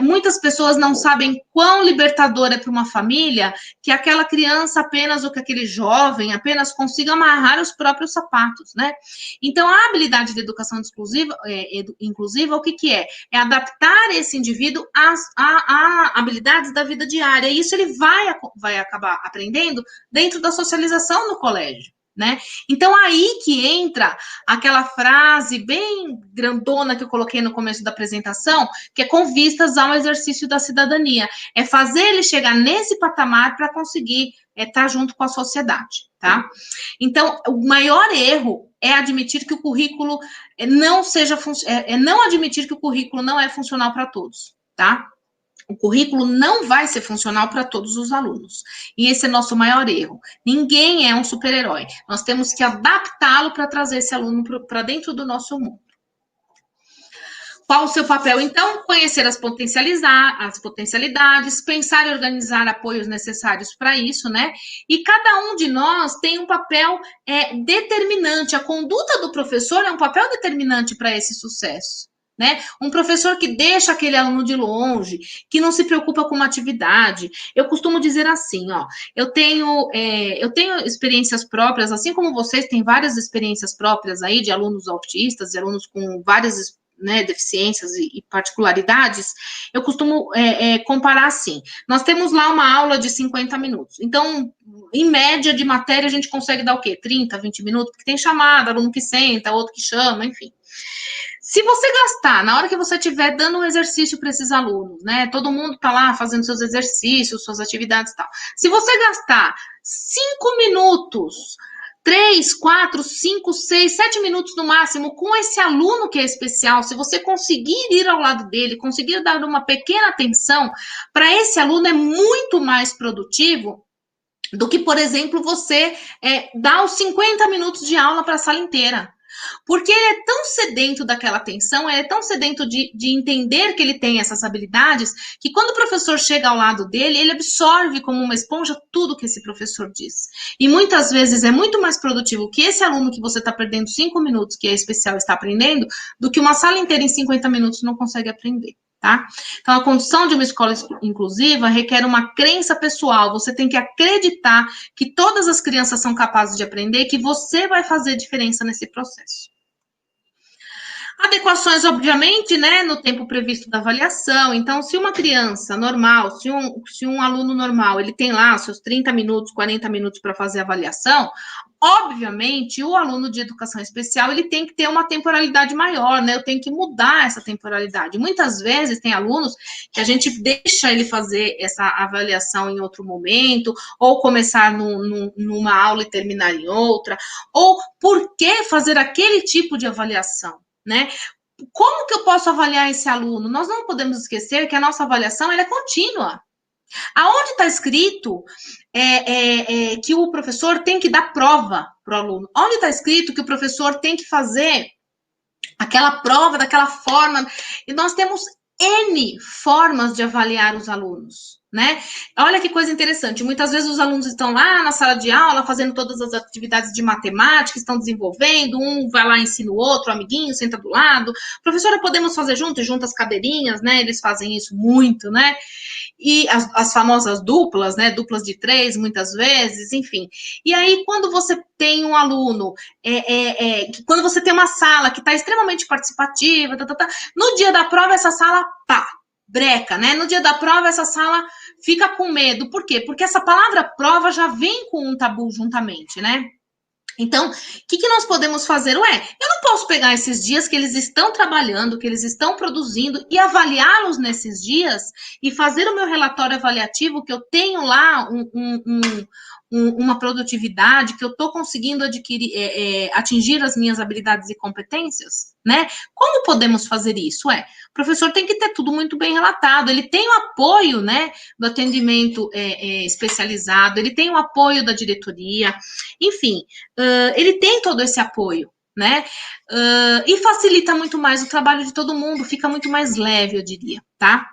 Muitas pessoas não sabem quão libertador é para uma família que aquela criança apenas, ou que aquele jovem apenas consiga amarrar os próprios sapatos, né? Então, a habilidade de educação inclusiva, o que é? É adaptar esse indivíduo às habilidades da vida diária, e isso ele vai acabar aprendendo dentro da socialização no colégio, né? Então, aí que entra aquela frase bem grandona que eu coloquei no começo da apresentação, que é com vistas ao exercício da cidadania. É fazer ele chegar nesse patamar para conseguir estar junto com a sociedade, tá? Então, o maior erro é admitir que o currículo não admitir que o currículo não é funcional para todos, tá? O currículo não vai ser funcional para todos os alunos. E esse é nosso maior erro. Ninguém é um super-herói. Nós temos que adaptá-lo para trazer esse aluno para dentro do nosso mundo. Qual o seu papel, então? Conhecer as potencialidades, pensar e organizar apoios necessários para isso, né? E cada um de nós tem um papel determinante. A conduta do professor é um papel determinante para esse sucesso, né? Um professor que deixa aquele aluno de longe, que não se preocupa com uma atividade. Eu costumo dizer assim, ó, eu tenho experiências próprias, assim como vocês têm várias experiências próprias aí de alunos autistas, de alunos com várias deficiências e particularidades. Eu costumo comparar assim, nós temos lá uma aula de 50 minutos, então, em média de matéria, a gente consegue dar o quê? 30, 20 minutos, porque tem chamada, aluno que senta, outro que chama, enfim. Se você gastar, na hora que você estiver dando um exercício para esses alunos, né? Todo mundo está lá fazendo seus exercícios, suas atividades e tal. Se você gastar 5 minutos, 3, 4, 5, 6, 7 minutos no máximo com esse aluno que é especial, se você conseguir ir ao lado dele, conseguir dar uma pequena atenção para esse aluno, é muito mais produtivo do que, por exemplo, você dar os 50 minutos de aula para a sala inteira. Porque ele é tão sedento daquela atenção, ele é tão sedento de entender que ele tem essas habilidades, que quando o professor chega ao lado dele, ele absorve como uma esponja tudo que esse professor diz. E muitas vezes é muito mais produtivo que esse aluno que você está perdendo 5 minutos, que é especial, está aprendendo, do que uma sala inteira em 50 minutos não consegue aprender. Tá? Então, a condução de uma escola inclusiva requer uma crença pessoal. Você tem que acreditar que todas as crianças são capazes de aprender e que você vai fazer diferença nesse processo. Adequações, obviamente, né, no tempo previsto da avaliação. Então, se uma criança normal, se um aluno normal, ele tem lá seus 30 minutos, 40 minutos para fazer a avaliação, obviamente, o aluno de educação especial, ele tem que ter uma temporalidade maior, né? Eu tenho que mudar essa temporalidade. Muitas vezes tem alunos que a gente deixa ele fazer essa avaliação em outro momento, ou começar numa aula e terminar em outra, ou por que fazer aquele tipo de avaliação, né? Como que eu posso avaliar esse aluno? Nós não podemos esquecer que a nossa avaliação ela é contínua. Aonde está escrito que o professor tem que dar prova para o aluno? Onde está escrito que o professor tem que fazer aquela prova daquela forma? E nós temos N formas de avaliar os alunos, né? Olha que coisa interessante. Muitas vezes os alunos estão lá na sala de aula fazendo todas as atividades de matemática, estão desenvolvendo, um vai lá e ensina o outro, o amiguinho senta do lado. Professora, podemos fazer junto as cadeirinhas, né? Eles fazem isso muito, né? E as famosas duplas, né? Duplas de 3, muitas vezes, enfim. E aí, quando você tem um aluno, quando você tem uma sala que está extremamente participativa, no dia da prova, essa sala, breca, né? No dia da prova, essa sala fica com medo. Por quê? Porque essa palavra prova já vem com um tabu juntamente, né? Então, o que nós podemos fazer? Eu não posso pegar esses dias que eles estão trabalhando, que eles estão produzindo e avaliá-los nesses dias e fazer o meu relatório avaliativo, que eu tenho lá uma produtividade, que eu estou conseguindo atingir as minhas habilidades e competências, né? Como podemos fazer isso? O professor tem que ter tudo muito bem relatado, ele tem o apoio, né, do atendimento especializado, ele tem o apoio da diretoria, enfim, ele tem todo esse apoio, né? E facilita muito mais o trabalho de todo mundo, fica muito mais leve, eu diria, tá?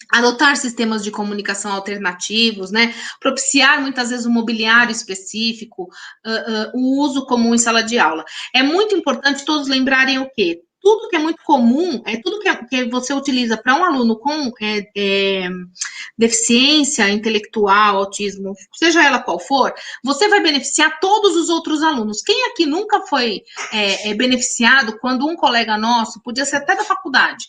Adotar sistemas de comunicação alternativos, né? Propiciar muitas vezes um mobiliário específico, o uso comum em sala de aula. É muito importante todos lembrarem o quê? Tudo que é muito comum, tudo que você utiliza para um aluno com deficiência intelectual, autismo, seja ela qual for, você vai beneficiar todos os outros alunos. Quem aqui nunca foi beneficiado quando um colega nosso, podia ser até da faculdade,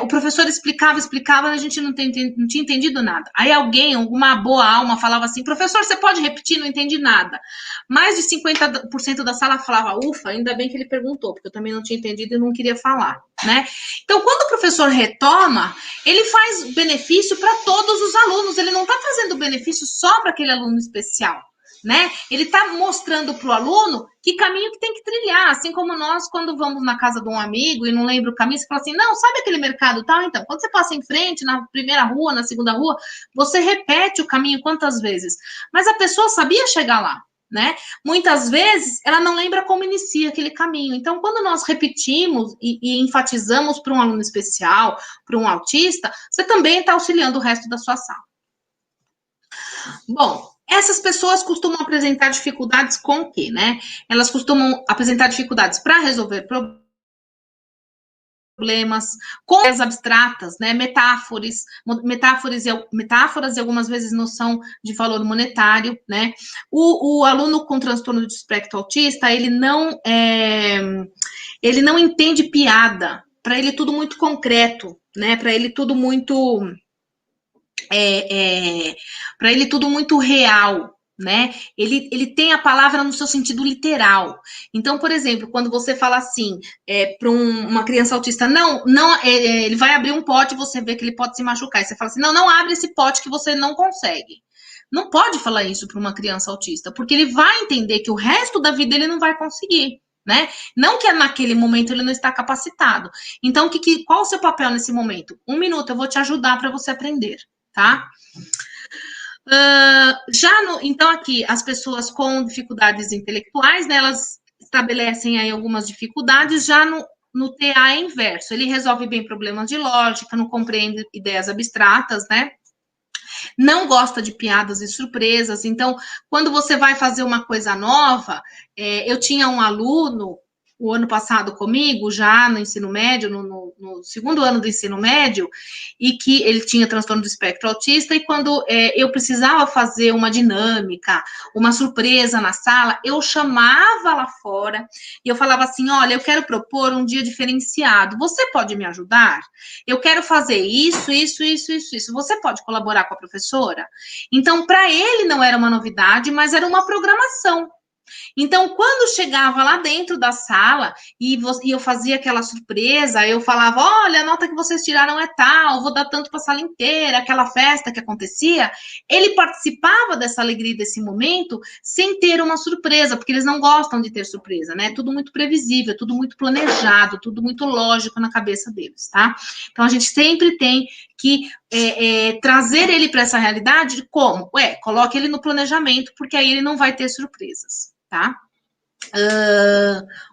o professor explicava, a gente não tinha entendido nada. Aí alguma boa alma falava assim, professor, você pode repetir? Não entendi nada. Mais de 50% da sala falava, ufa, ainda bem que ele perguntou, porque eu também não tinha entendido e não queria falar, né? Então, quando o professor retoma, ele faz benefício para todos os alunos, ele não está fazendo benefício só para aquele aluno especial, né? Ele está mostrando para o aluno que caminho que tem que trilhar, assim como nós, quando vamos na casa de um amigo e não lembra o caminho, você fala assim, não, sabe aquele mercado tal? Então, quando você passa em frente, na primeira rua, na segunda rua, você repete o caminho quantas vezes? Mas a pessoa sabia chegar lá, né? Muitas vezes, ela não lembra como inicia aquele caminho. Então, quando nós repetimos e enfatizamos para um aluno especial, para um autista, você também está auxiliando o resto da sua sala. Bom, essas pessoas costumam apresentar dificuldades com o quê, né? Elas costumam apresentar dificuldades para resolver problemas, com as abstratas, né? Metáforas e algumas vezes noção de valor monetário, né? O aluno com transtorno de espectro autista, ele não entende piada, para ele tudo muito concreto, né? Para ele tudo muito real, né? Ele tem a palavra no seu sentido literal. Então, por exemplo, quando você fala assim para uma criança autista, não, ele vai abrir um pote e você vê que ele pode se machucar. E você fala assim, não abre esse pote que você não consegue. Não pode falar isso para uma criança autista, porque ele vai entender que o resto da vida ele não vai conseguir, né? Não que naquele momento ele não está capacitado. Então, qual o seu papel nesse momento? 1 minuto, eu vou te ajudar para você aprender, tá? Então, aqui, as pessoas com dificuldades intelectuais, né, elas estabelecem aí algumas dificuldades, já no TA é inverso. Ele resolve bem problemas de lógica, não compreende ideias abstratas, né? Não gosta de piadas e surpresas. Então, quando você vai fazer uma coisa nova, eu tinha um aluno o ano passado comigo, já no ensino médio, no segundo ano do ensino médio, e que ele tinha transtorno do espectro autista, e quando eu precisava fazer uma dinâmica, uma surpresa na sala, eu chamava lá fora, e eu falava assim, olha, eu quero propor um dia diferenciado, você pode me ajudar? Eu quero fazer isso, você pode colaborar com a professora? Então, para ele não era uma novidade, mas era uma programação. Então, quando chegava lá dentro da sala e eu fazia aquela surpresa, eu falava, olha, a nota que vocês tiraram é tal, vou dar tanto para a sala inteira, aquela festa que acontecia, ele participava dessa alegria, desse momento, sem ter uma surpresa, porque eles não gostam de ter surpresa, né? Tudo muito previsível, tudo muito planejado, tudo muito lógico na cabeça deles, tá? Então, a gente sempre tem que trazer ele para essa realidade de como? Coloque ele no planejamento, porque aí ele não vai ter surpresas, tá?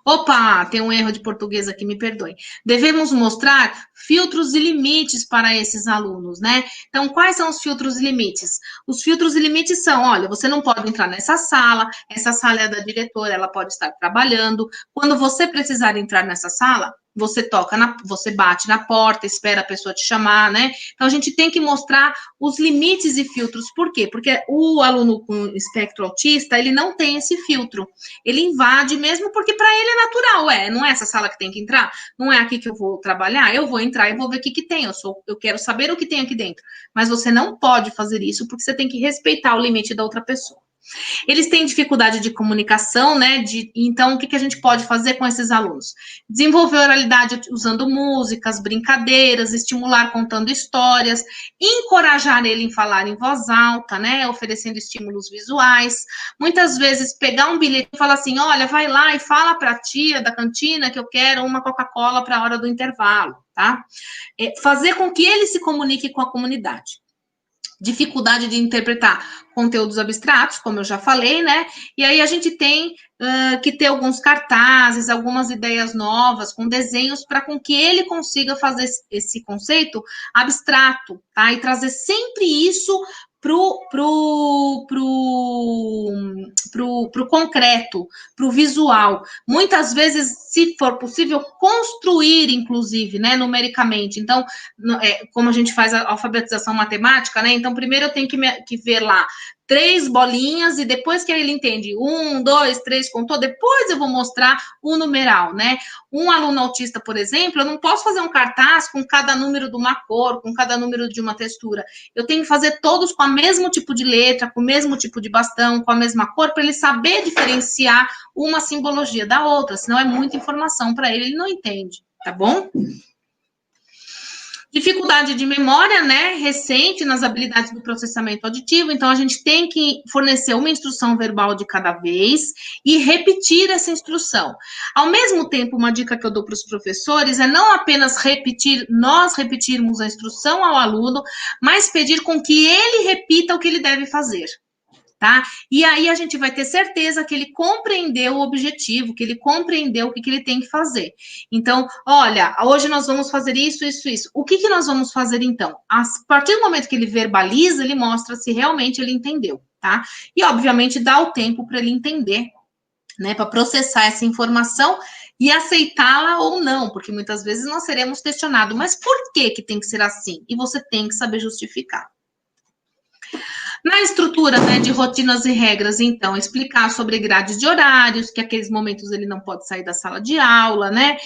Opa, tem um erro de português aqui, me perdoem. Devemos mostrar filtros e limites para esses alunos, né? Então, quais são os filtros e limites? Os filtros e limites são, olha, você não pode entrar nessa sala, essa sala é da diretora, ela pode estar trabalhando. Quando você precisar entrar nessa sala, você bate na porta, espera a pessoa te chamar, né? Então, a gente tem que mostrar os limites e filtros. Por quê? Porque o aluno com espectro autista, ele não tem esse filtro. Ele invade mesmo porque para ele é natural, não é essa sala que tem que entrar, não é aqui que eu vou trabalhar, eu vou entrar e vou ver o que tem, eu quero saber o que tem aqui dentro. Mas você não pode fazer isso porque você tem que respeitar o limite da outra pessoa. Eles têm dificuldade de comunicação, né? Então, o que a gente pode fazer com esses alunos? Desenvolver oralidade usando músicas, brincadeiras, estimular contando histórias, encorajar ele em falar em voz alta, né? Oferecendo estímulos visuais. Muitas vezes, pegar um bilhete e falar assim, olha, vai lá e fala para a tia da cantina que eu quero uma Coca-Cola para a hora do intervalo, tá? Fazer com que ele se comunique com a comunidade. Dificuldade de interpretar conteúdos abstratos, como eu já falei, né? E aí a gente tem que ter alguns cartazes, algumas ideias novas, com desenhos, para com que ele consiga fazer esse conceito abstrato, tá? E trazer sempre isso pro concreto, pro visual. Muitas vezes, se for possível, construir, inclusive, né, numericamente. Então, como a gente faz a alfabetização matemática, né? Então, primeiro eu tenho que ver lá 3 bolinhas, e depois que ele entende 1, 2, 3, contou, depois eu vou mostrar o numeral, né? Um aluno autista, por exemplo, eu não posso fazer um cartaz com cada número de uma cor, com cada número de uma textura. Eu tenho que fazer todos com o mesmo tipo de letra, com o mesmo tipo de bastão, com a mesma cor, para ele saber diferenciar uma simbologia da outra, senão é muita informação para ele não entende, tá bom? Dificuldade de memória, né, recente nas habilidades do processamento auditivo, então a gente tem que fornecer uma instrução verbal de cada vez e repetir essa instrução. Ao mesmo tempo, uma dica que eu dou para os professores é não apenas nós repetirmos a instrução ao aluno, mas pedir com que ele repita o que ele deve fazer. Tá? E aí a gente vai ter certeza que ele compreendeu o objetivo, que ele compreendeu o que ele tem que fazer. Então, olha, hoje nós vamos fazer isso. O que nós vamos fazer então? A partir do momento que ele verbaliza, ele mostra se realmente ele entendeu, tá? E, obviamente, dá o tempo para ele entender, né? Para processar essa informação e aceitá-la ou não, porque muitas vezes nós seremos questionados, mas por que tem que ser assim? E você tem que saber justificar. Na estrutura, né, de rotinas e regras, então, explicar sobre grades de horários, que aqueles momentos ele não pode sair da sala de aula, né?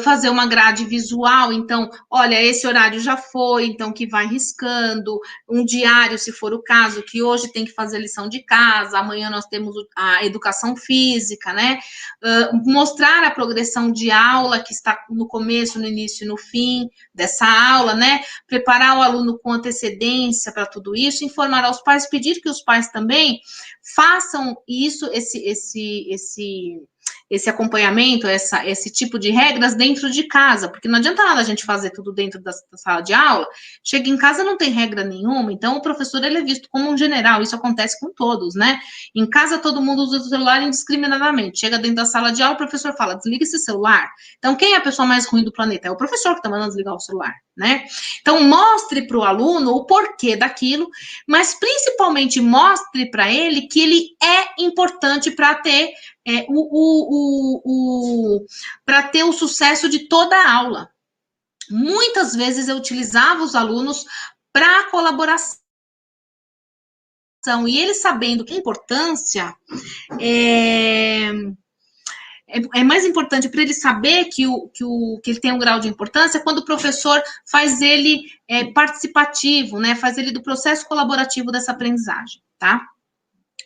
Fazer uma grade visual, então, olha, esse horário já foi, então que vai riscando, um diário, se for o caso, que hoje tem que fazer lição de casa, amanhã nós temos a educação física, né? Mostrar a progressão de aula, que está no começo, no início e no fim dessa aula, né? Preparar o aluno com antecedência para tudo isso, informar aos pais, pedir que os pais também façam isso, esse acompanhamento, esse tipo de regras dentro de casa, porque não adianta nada a gente fazer tudo dentro da sala de aula, chega em casa não tem regra nenhuma, então o professor ele é visto como um general, isso acontece com todos, né? Em casa todo mundo usa o celular indiscriminadamente, chega dentro da sala de aula, o professor fala, desliga esse celular. Então quem é a pessoa mais ruim do planeta? É o professor que está mandando desligar o celular, né? Então mostre para o aluno o porquê daquilo, mas principalmente mostre para ele que ele é importante para ter para ter o sucesso de toda a aula. Muitas vezes eu utilizava os alunos para colaboração, e eles sabendo que a importância é mais importante para ele saber que ele tem um grau de importância quando o professor faz ele participativo, né? Faz ele do processo colaborativo dessa aprendizagem, tá?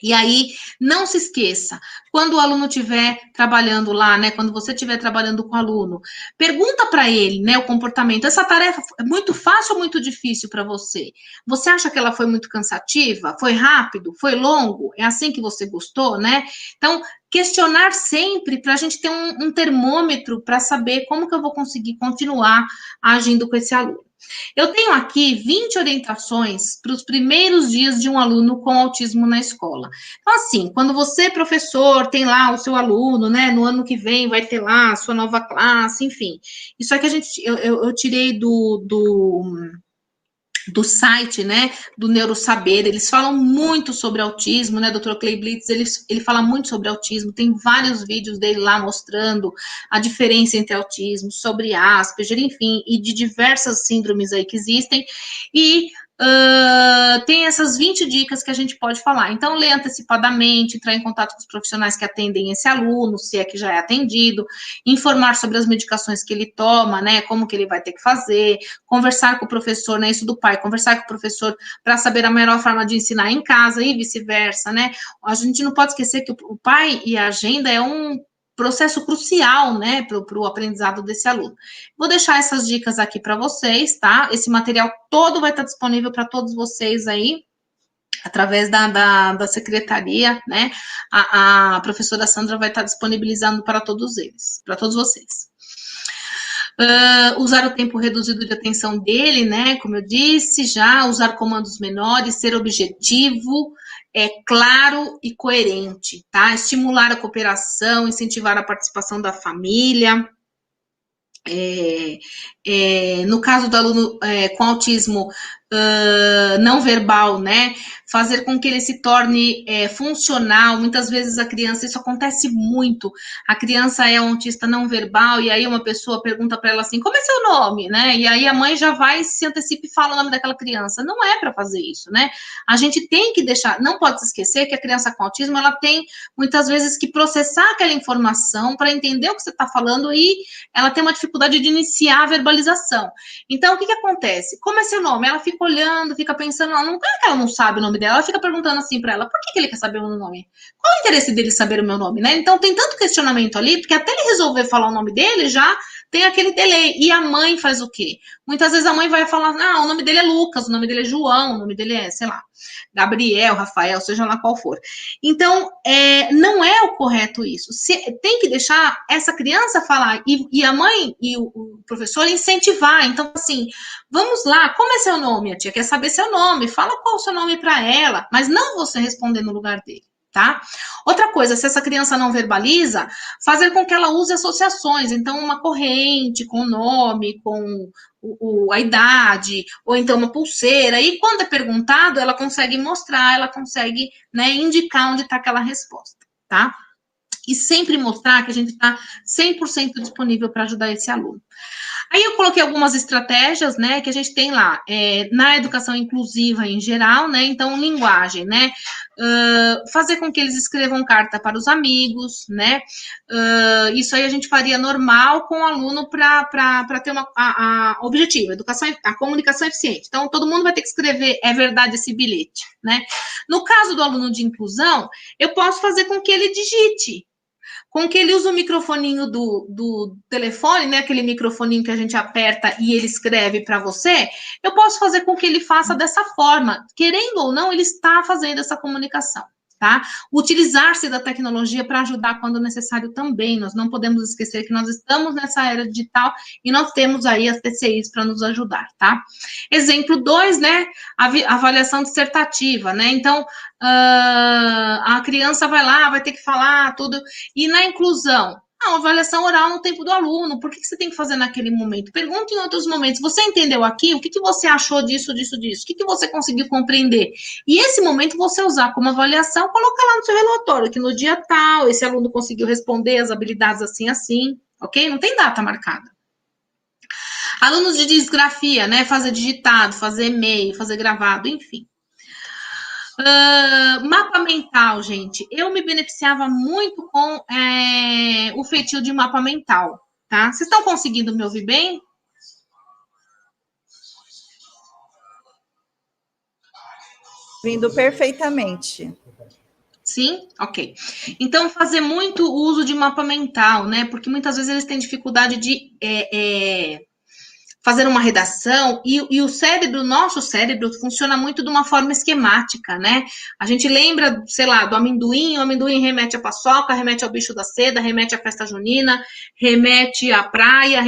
E aí, não se esqueça, quando o aluno estiver trabalhando lá, né, quando você estiver trabalhando com o aluno, pergunta para ele, né, o comportamento, essa tarefa é muito fácil ou muito difícil para você? Você acha que ela foi muito cansativa? Foi rápido? Foi longo? É assim que você gostou, né? Então, questionar sempre para a gente ter um termômetro para saber como que eu vou conseguir continuar agindo com esse aluno. Eu tenho aqui 20 orientações para os primeiros dias de um aluno com autismo na escola. Então, assim, quando você, professor, tem lá o seu aluno, né, no ano que vem vai ter lá a sua nova classe, enfim. Isso aqui eu tirei do site, né, do Neurosaber, eles falam muito sobre autismo, né, Dr. Clay Blitz, ele fala muito sobre autismo, tem vários vídeos dele lá mostrando a diferença entre autismo, sobre Asperger, enfim, e de diversas síndromes aí que existem, e tem essas 20 dicas que a gente pode falar. Então, lê antecipadamente, entrar em contato com os profissionais que atendem esse aluno, se é que já é atendido, informar sobre as medicações que ele toma, né, como que ele vai ter que fazer, conversar com o professor, né, isso do pai, conversar com o professor para saber a melhor forma de ensinar em casa e vice-versa, né. A gente não pode esquecer que o pai e a agenda é um processo crucial, né, para o aprendizado desse aluno. Vou deixar essas dicas aqui para vocês, tá? Esse material todo vai estar disponível para todos vocês aí, através da secretaria, né? A professora Sandra vai estar disponibilizando para todos eles, para todos vocês. Usar o tempo reduzido de atenção dele, né? Como eu disse, já usar comandos menores, ser objetivo, claro e coerente, tá? Estimular a cooperação, incentivar a participação da família. No caso do aluno com autismo não verbal, né, fazer com que ele se torne funcional. Muitas vezes a criança, isso acontece muito, a criança é um autista não verbal, e aí uma pessoa pergunta para ela assim, como é seu nome, né, e aí a mãe já vai, se antecipa e fala o nome daquela criança. Não é para fazer isso, né, a gente tem que deixar, não pode se esquecer que a criança com autismo, ela tem muitas vezes que processar aquela informação para entender o que você está falando, e ela tem uma dificuldade de iniciar a verbalização. Então, o que acontece? Como é seu nome? Ela fica olhando, fica pensando, não é que ela não sabe o nome dela, ela fica perguntando assim para ela, por que ele quer saber o meu nome? Qual o interesse dele saber o meu nome, né? Então, tem tanto questionamento ali, porque até ele resolver falar o nome dele, já tem aquele delay. E a mãe faz o quê? Muitas vezes a mãe vai falar, o nome dele é Lucas, o nome dele é João, o nome dele é, sei lá, Gabriel, Rafael, seja lá qual for. Então, não é o correto isso. Tem que deixar essa criança falar, e a mãe e o professor incentivar. Então, assim, vamos lá, como é seu nome? A tia quer saber seu nome, fala qual é o seu nome para ela, mas não você responder no lugar dele. Tá? Outra coisa, se essa criança não verbaliza, fazer com que ela use associações, então uma corrente com o nome, com a idade, ou então uma pulseira, e quando é perguntado, ela consegue mostrar, ela consegue, né, indicar onde está aquela resposta, tá? E sempre mostrar que a gente está 100% disponível para ajudar esse aluno. Aí eu coloquei algumas estratégias, né, que a gente tem lá, na educação inclusiva em geral, né, então linguagem, né, fazer com que eles escrevam carta para os amigos, né, isso aí a gente faria normal com o aluno para ter objetivo, a comunicação eficiente. Então, todo mundo vai ter que escrever, é verdade, esse bilhete, né. No caso do aluno de inclusão, eu posso fazer com que ele digite, com que ele usa o microfoninho do telefone, né, aquele microfoninho que a gente aperta e ele escreve para você, eu posso fazer com que ele faça dessa forma. Querendo ou não, ele está fazendo essa comunicação, tá? Utilizar-se da tecnologia para ajudar quando necessário também. Nós não podemos esquecer que nós estamos nessa era digital e nós temos aí as TCIs para nos ajudar, tá? Exemplo 2, né, avaliação dissertativa, né? Então, a criança vai lá, vai ter que falar tudo, e na inclusão, uma avaliação oral no tempo do aluno, por que você tem que fazer naquele momento? Pergunta em outros momentos, você entendeu aqui? O que você achou disso? O que você conseguiu compreender? E esse momento você usar como avaliação, coloca lá no seu relatório, que no dia tal, esse aluno conseguiu responder as habilidades assim, ok? Não tem data marcada. Alunos de disgrafia, né, fazer digitado, fazer e-mail, fazer gravado, enfim. Mapa mental, gente. Eu me beneficiava muito com o feitio de mapa mental, tá? Vocês estão conseguindo me ouvir bem? Vindo perfeitamente. Sim? Ok. Então, fazer muito uso de mapa mental, né? Porque muitas vezes eles têm dificuldade de fazer uma redação, e o cérebro, nosso cérebro, funciona muito de uma forma esquemática, né? A gente lembra, sei lá, do amendoim, o amendoim remete à paçoca, remete ao bicho da seda, remete à festa junina, remete à praia,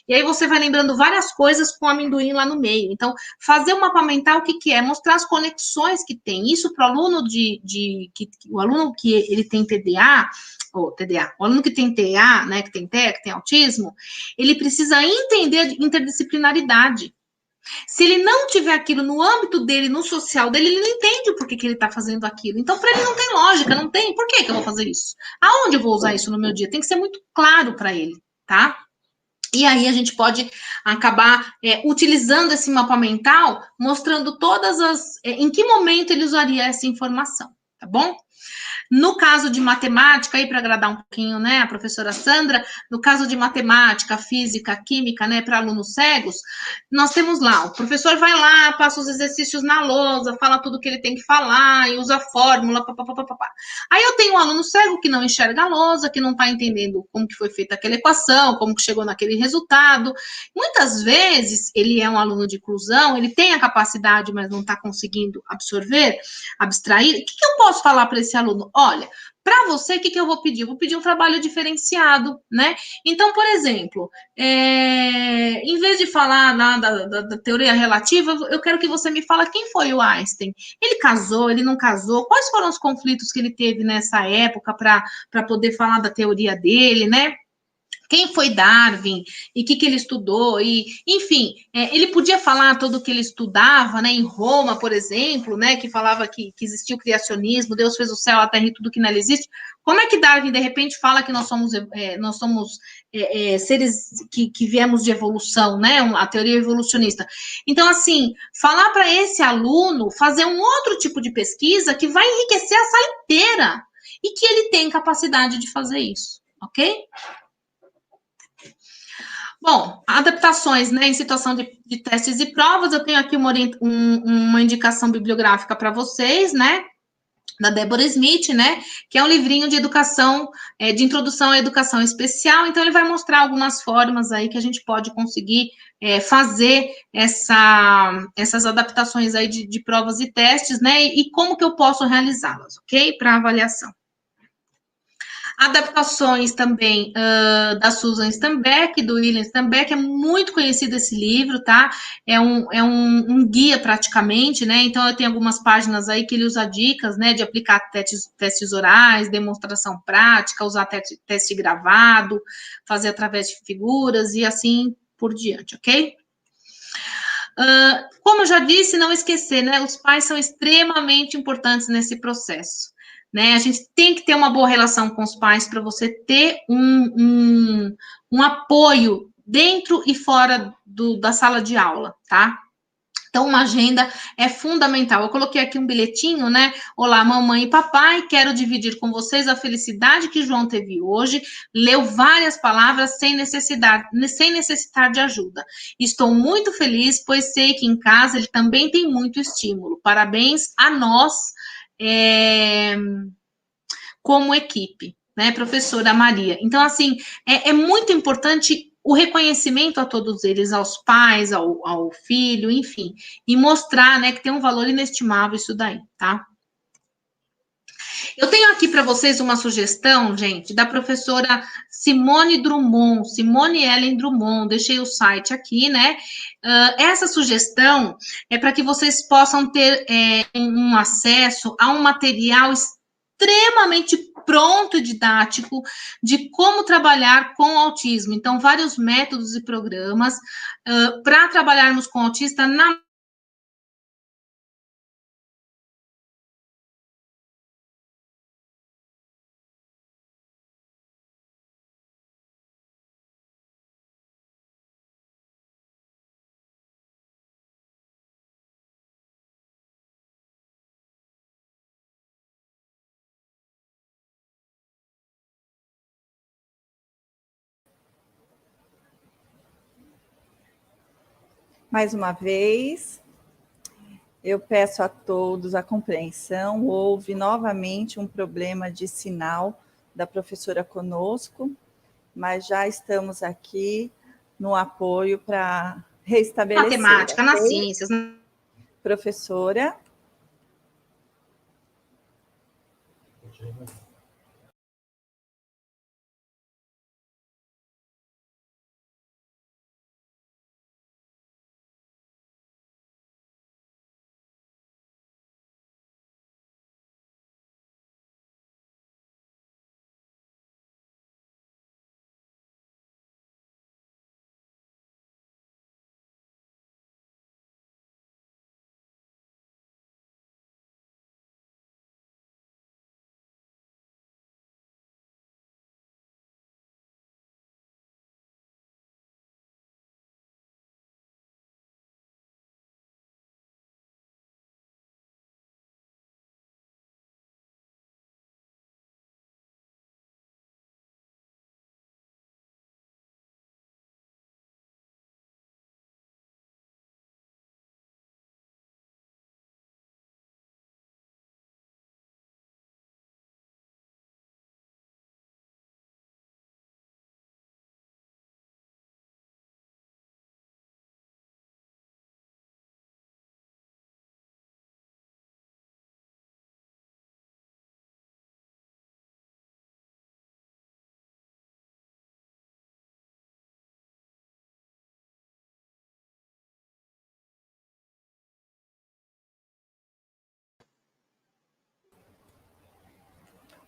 e aí você vai lembrando várias coisas com o amendoim lá no meio. Então, fazer um mapa mental, o que é? Mostrar as conexões que tem. Isso para o aluno o aluno que ele tem TDA, o aluno que tem TA, né, que tem TEA, que tem autismo, ele precisa entender a interdisciplinaridade. Se ele não tiver aquilo no âmbito dele, no social dele, ele não entende por que ele está fazendo aquilo. Então, para ele não tem lógica, não tem. Por que eu vou fazer isso? Aonde eu vou usar isso no meu dia? Tem que ser muito claro para ele, tá? E aí a gente pode acabar utilizando esse mapa mental, mostrando em que momento ele usaria essa informação, tá bom? No caso de matemática, aí para agradar um pouquinho, né, a professora Sandra, no caso de matemática, física, química, né, para alunos cegos, nós temos lá, o professor vai lá, passa os exercícios na lousa, fala tudo que ele tem que falar, e usa a fórmula, papapá. Aí eu tenho um aluno cego que não enxerga a lousa, que não está entendendo como que foi feita aquela equação, como que chegou naquele resultado. Muitas vezes, ele é um aluno de inclusão, ele tem a capacidade, mas não está conseguindo abstrair. O que eu posso falar para esse aluno? Olha, para você, o que eu vou pedir? Eu vou pedir um trabalho diferenciado, né? Então, por exemplo, em vez de falar da teoria relativa, eu quero que você me fale quem foi o Einstein. Ele casou, ele não casou? Quais foram os conflitos que ele teve nessa época para poder falar da teoria dele, né? Quem foi Darwin e o que ele estudou, e, enfim, ele podia falar tudo o que ele estudava, né, em Roma, por exemplo, né, que falava que existia o criacionismo, Deus fez o céu, a terra e tudo que nela existe. Como é que Darwin, de repente, fala que nós somos seres que viemos de evolução, né, a teoria evolucionista? Então, assim, falar para esse aluno fazer um outro tipo de pesquisa que vai enriquecer a sala inteira e que ele tem capacidade de fazer isso, ok? Bom, adaptações, né, em situação de testes e provas, eu tenho aqui uma indicação bibliográfica para vocês, né, da Deborah Smith, né, que é um livrinho de educação, de introdução à educação especial. Então, ele vai mostrar algumas formas aí que a gente pode conseguir fazer essas adaptações aí de provas e testes, né, e como que eu posso realizá-las, ok? Para avaliação. Adaptações também da Susan Stenbeck, do William Stenbeck, é muito conhecido esse livro, tá? É um guia praticamente, né? Então, eu tenho algumas páginas aí que ele usa dicas, né? De aplicar testes orais, demonstração prática, usar teste gravado, fazer através de figuras e assim por diante, ok? Como eu já disse, não esquecer, né? Os pais são extremamente importantes nesse processo. Né? A gente tem que ter uma boa relação com os pais para você ter um apoio dentro e fora da sala de aula, tá? Então, uma agenda é fundamental. Eu coloquei aqui um bilhetinho, né? Olá, mamãe e papai, quero dividir com vocês a felicidade que João teve hoje. Leu várias palavras sem necessitar de ajuda. Estou muito feliz, pois sei que em casa ele também tem muito estímulo. Parabéns a nós, como equipe, né, professora Maria? Então, assim, é muito importante o reconhecimento a todos eles, aos pais, ao filho, enfim, e mostrar, né, que tem um valor inestimável isso daí, tá? Eu tenho aqui para vocês uma sugestão, gente, da professora Simone Drummond, Simone Ellen Drummond, deixei o site aqui, né? Essa sugestão é para que vocês possam ter um acesso a um material extremamente pronto e didático de como trabalhar com autismo. Então, vários métodos e programas para trabalharmos com autista na Mais uma vez, eu peço a todos a compreensão. Houve novamente um problema de sinal da professora conosco, mas já estamos aqui no apoio para restabelecer. matemática, nas ciências. Professora.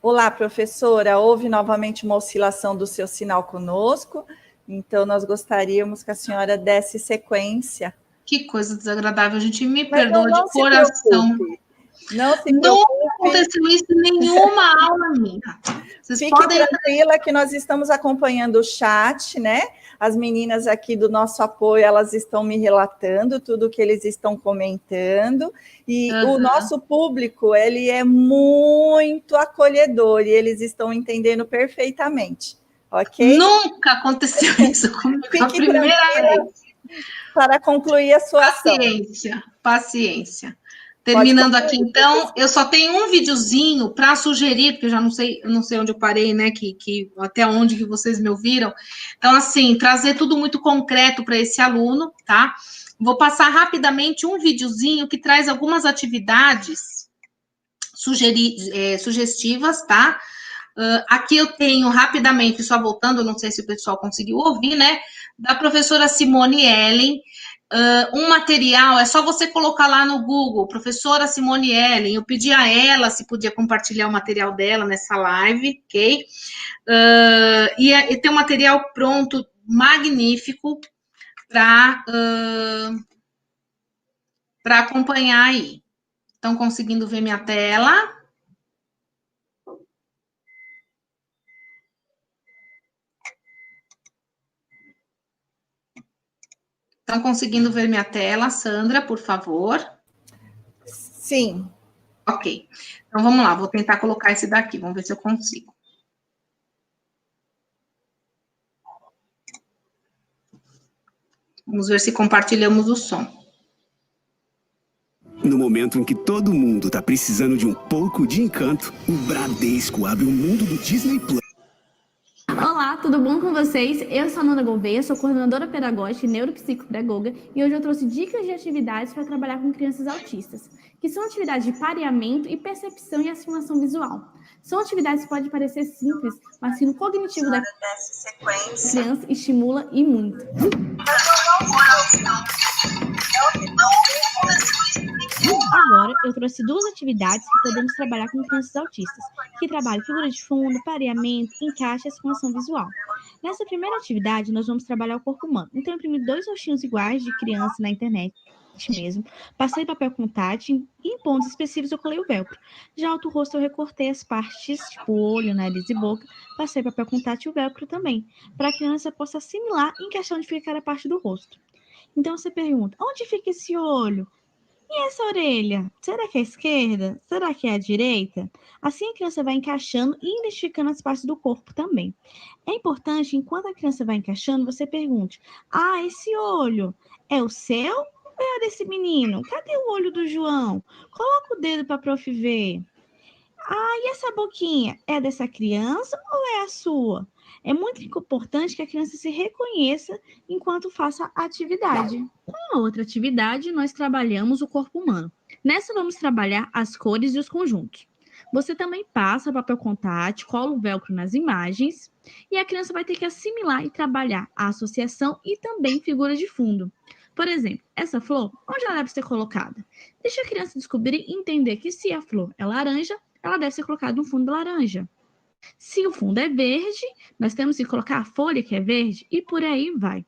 Olá, professora. Houve novamente uma oscilação do seu sinal conosco, então nós gostaríamos que a senhora desse sequência. Que coisa desagradável, gente. Me perdoa de coração. Não se preocupe. Nunca aconteceu isso em nenhuma aula minha. Fique tranquila que nós estamos acompanhando o chat, né? As meninas aqui do nosso apoio, elas estão me relatando tudo que eles estão comentando. E o nosso público, ele é muito acolhedor e eles estão entendendo perfeitamente, ok? Nunca aconteceu isso comigo. Fique a primeira vez. Para concluir a sua paciência, paciência. Terminando aqui, então, eu só tenho um videozinho para sugerir, porque eu já não sei onde eu parei, né? Que até onde que vocês me ouviram. Então, assim, trazer tudo muito concreto para esse aluno, tá? Vou passar rapidamente um videozinho que traz algumas atividades sugestivas, tá? Aqui eu tenho rapidamente, só voltando, não sei se o pessoal conseguiu ouvir, né? Da professora Simone Ellen. Um material, é só você colocar lá no Google, professora Simone Ellen, eu pedi a ela se podia compartilhar o material dela nessa live, ok? E tem um material pronto, magnífico, para acompanhar aí. Estão conseguindo ver minha tela? Estão conseguindo ver minha tela? Sandra, por favor. Sim. Ok. Então, vamos lá. Vou tentar colocar esse daqui. Vamos ver se eu consigo. Vamos ver se compartilhamos o som. No momento em que todo mundo está precisando de um pouco de encanto, o Bradesco abre o mundo do Disney Plus. Olá, tudo bom com vocês? Eu sou a Nana Gouveia, sou coordenadora pedagógica e neuropsicopedagoga e hoje eu trouxe dicas de atividades para trabalhar com crianças autistas, que são atividades de pareamento e percepção e assimilação visual. São atividades que podem parecer simples, mas que no cognitivo da criança estimula e muito. Agora, eu trouxe duas atividades que podemos trabalhar com crianças autistas, que trabalham figura de fundo, pareamento, encaixe e assimilação visual. Nessa primeira atividade, nós vamos trabalhar o corpo humano. Então, eu imprimi 2 rostinhos iguais de criança na internet mesmo, passei papel contact e em pontos específicos eu colei o velcro. Já outro rosto eu recortei as partes, tipo olho, nariz e boca, passei papel contact e o velcro também, para a criança possa assimilar e encaixar onde fica cada parte do rosto. Então, você pergunta, onde fica esse olho? E essa orelha? Será que é a esquerda? Será que é a direita? Assim a criança vai encaixando e identificando as partes do corpo também. É importante, enquanto a criança vai encaixando, você pergunte, esse olho é o seu ou é o desse menino? Cadê o olho do João? Coloca o dedo para a prof ver. E essa boquinha é dessa criança ou é a sua? É muito importante que a criança se reconheça enquanto faça a atividade. Com a outra atividade, nós trabalhamos o corpo humano. Nessa, vamos trabalhar as cores e os conjuntos. Você também passa papel contact, cola o velcro nas imagens, e a criança vai ter que assimilar e trabalhar a associação e também figuras de fundo. Por exemplo, essa flor, onde ela deve ser colocada? Deixa a criança descobrir e entender que se a flor é laranja, ela deve ser colocada no fundo laranja. Se o fundo é verde, nós temos que colocar a folha que é verde e por aí vai.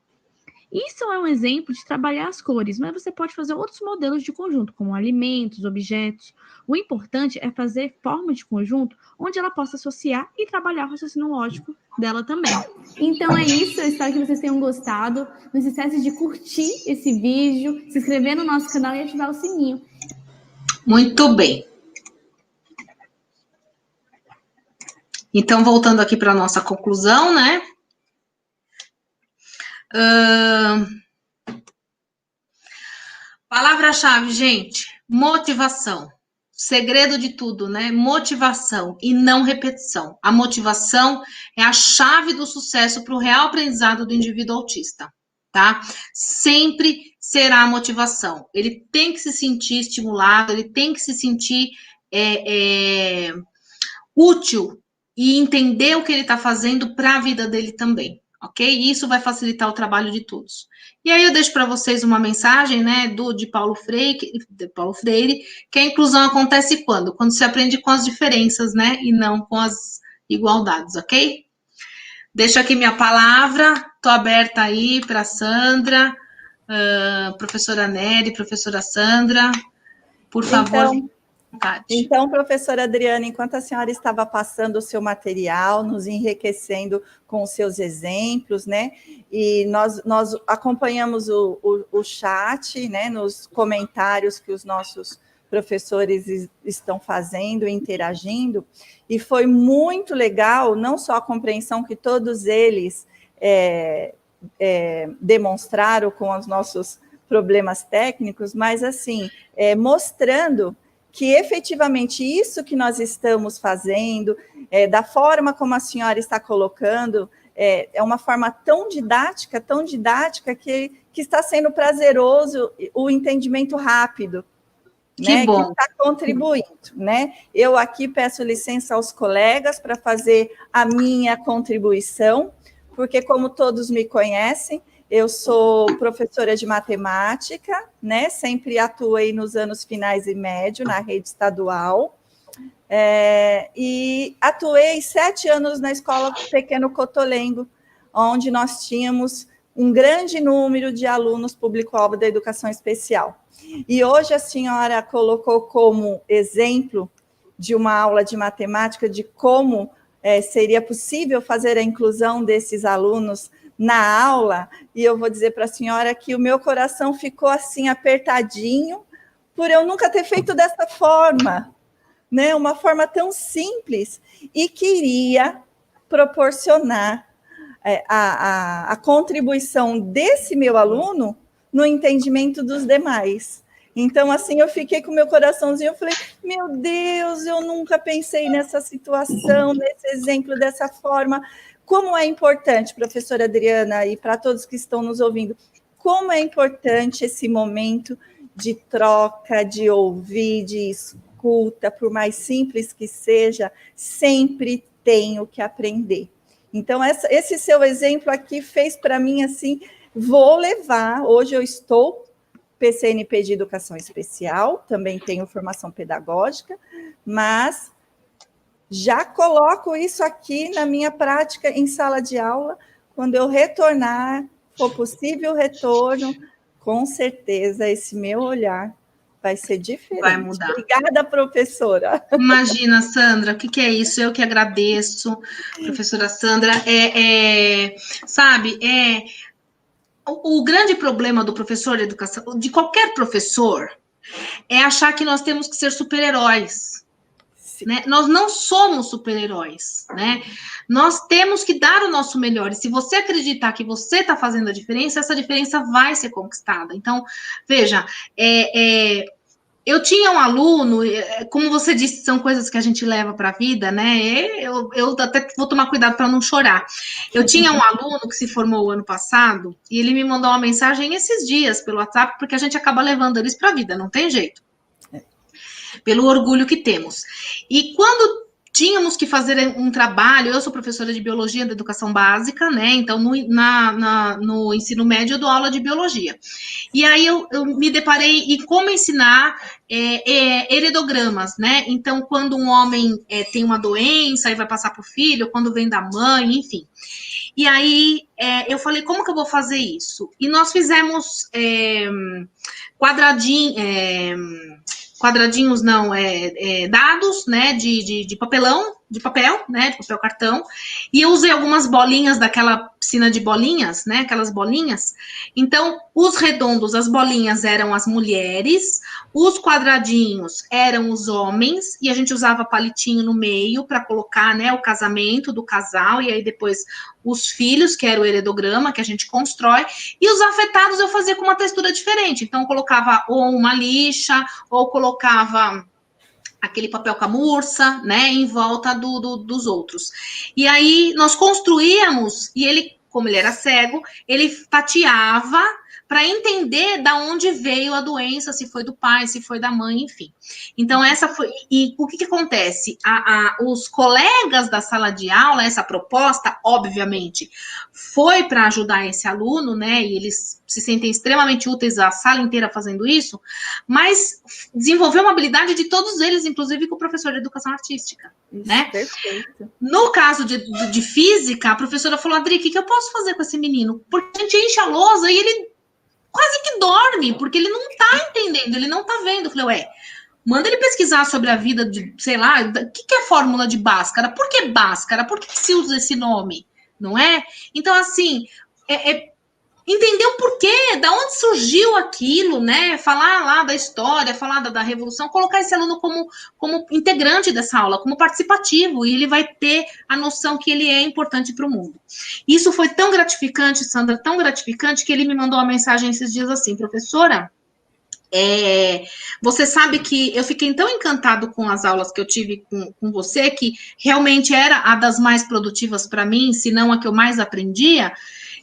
Isso é um exemplo de trabalhar as cores, mas você pode fazer outros modelos de conjunto, como alimentos, objetos. O importante é fazer forma de conjunto onde ela possa associar e trabalhar o raciocínio lógico dela também. Então é isso, eu espero que vocês tenham gostado. Não se esqueça de curtir esse vídeo, se inscrever no nosso canal e ativar o sininho. Muito bem. Então, voltando aqui para a nossa conclusão, né? Palavra-chave, gente, motivação. Segredo de tudo, né? Motivação e não repetição. A motivação é a chave do sucesso para o real aprendizado do indivíduo autista, tá? Sempre será a motivação. Ele tem que se sentir estimulado, ele tem que se sentir útil e entender o que ele está fazendo para a vida dele também, ok? E isso vai facilitar o trabalho de todos. E aí eu deixo para vocês uma mensagem, né, de Paulo Freire, que a inclusão acontece quando? Quando se aprende com as diferenças, né, e não com as igualdades, ok? Deixo aqui minha palavra, estou aberta aí para Sandra, professora Nery, professora Sandra, por favor. Então, professora Adriana, enquanto a senhora estava passando o seu material, nos enriquecendo com os seus exemplos, né? E nós acompanhamos o chat, né? Nos comentários que os nossos professores estão fazendo, interagindo, e foi muito legal, não só a compreensão que todos eles demonstraram com os nossos problemas técnicos, mas assim, mostrando que efetivamente isso que nós estamos fazendo, da forma como a senhora está colocando, é uma forma tão didática que está sendo prazeroso o entendimento rápido, né, que está contribuindo, né? Eu aqui peço licença aos colegas para fazer a minha contribuição, porque como todos me conhecem, eu sou professora de matemática, né? Sempre atuei nos anos finais e médio na rede estadual, e atuei 7 anos na escola Pequeno Cotolengo, onde nós tínhamos um grande número de alunos público-alvo da educação especial. E hoje a senhora colocou como exemplo de uma aula de matemática de como seria possível fazer a inclusão desses alunos na aula, e eu vou dizer para a senhora que o meu coração ficou assim apertadinho, por eu nunca ter feito dessa forma, né? Uma forma tão simples, e queria proporcionar a contribuição desse meu aluno no entendimento dos demais. Então, assim, eu fiquei com o meu coraçãozinho, eu falei, meu Deus, eu nunca pensei nessa situação, nesse exemplo, dessa forma. Como é importante, professora Adriana, e para todos que estão nos ouvindo, como é importante esse momento de troca, de ouvir, de escuta, por mais simples que seja, sempre tenho que aprender. Então, esse seu exemplo aqui fez para mim, assim, vou levar, hoje eu estou PCNP de Educação Especial, também tenho formação pedagógica, mas já coloco isso aqui na minha prática em sala de aula, quando eu retornar, for possível o retorno, com certeza esse meu olhar vai ser diferente. Vai mudar. Obrigada, professora. Imagina, Sandra, o que é isso? Eu que agradeço, professora Sandra. O grande problema do professor de educação, de qualquer professor, é achar que nós temos que ser super-heróis. Né? Nós não somos super-heróis, né? Nós temos que dar o nosso melhor. E se você acreditar que você está fazendo a diferença, essa diferença vai ser conquistada. Então, veja, eu tinha um aluno, como você disse, são coisas que a gente leva para a vida, né? Eu até vou tomar cuidado para não chorar. Eu tinha um aluno que se formou o ano passado e ele me mandou uma mensagem esses dias pelo WhatsApp, porque a gente acaba levando eles para a vida, não tem jeito. Pelo orgulho que temos. E quando tínhamos que fazer um trabalho, eu sou professora de biologia da educação básica, né? Então, no ensino médio, eu dou aula de biologia. E aí eu me deparei em como ensinar heredogramas, né? Então, quando um homem tem uma doença e vai passar para o filho, quando vem da mãe, enfim. E aí eu falei, como que eu vou fazer isso? E nós fizemos quadradinhos não, dados, né, de papelão, de papel, né, de papel cartão, e eu usei algumas bolinhas daquela piscina de bolinhas, né, aquelas bolinhas. Então, os redondos, as bolinhas eram as mulheres, os quadradinhos eram os homens, e a gente usava palitinho no meio para colocar, né, o casamento do casal, e aí depois os filhos, que era o heredograma que a gente constrói, e os afetados eu fazia com uma textura diferente. Então, eu colocava ou uma lixa, ou colocava aquele papel camurça, né, em volta dos outros. E aí, nós construíamos, e ele, como ele era cego, ele tateava para entender da onde veio a doença, se foi do pai, se foi da mãe, enfim. Então, essa foi... E o que acontece? Os colegas da sala de aula, essa proposta, obviamente, foi para ajudar esse aluno, né? E eles se sentem extremamente úteis, a sala inteira fazendo isso, mas desenvolveu uma habilidade de todos eles, inclusive com o professor de educação artística, isso, né? Perfeito. No caso de física, a professora falou, Adri, o que eu posso fazer com esse menino? Porque a gente enche a lousa e ele quase que dorme, porque ele não tá entendendo, ele não tá vendo. Eu falei, manda ele pesquisar sobre a vida de, sei lá, o que é fórmula de Bhaskara? Por que Bhaskara? Por que se usa esse nome? Não é? Então, assim, entender o porquê, da onde surgiu aquilo, né? Falar lá da história, falar da Revolução, colocar esse aluno como integrante dessa aula, como participativo, e ele vai ter a noção que ele é importante para o mundo. Isso foi tão gratificante, Sandra, tão gratificante, que ele me mandou uma mensagem esses dias assim, professora, você sabe que eu fiquei tão encantado com as aulas que eu tive com você, que realmente era a das mais produtivas para mim, se não a que eu mais aprendia,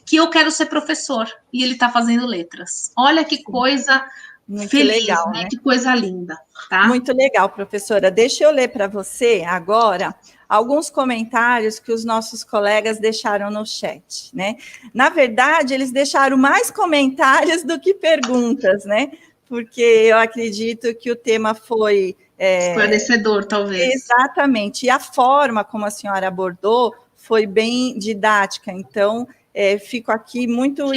que eu quero ser professor, e ele está fazendo letras. Olha que coisa muito feliz, legal, né? Que coisa linda, tá? Muito legal, professora. Deixa eu ler para você agora alguns comentários que os nossos colegas deixaram no chat, né? Na verdade, eles deixaram mais comentários do que perguntas, né? Porque eu acredito que o tema foi... esclarecedor, talvez. Exatamente. E a forma como a senhora abordou foi bem didática, então... fico aqui muito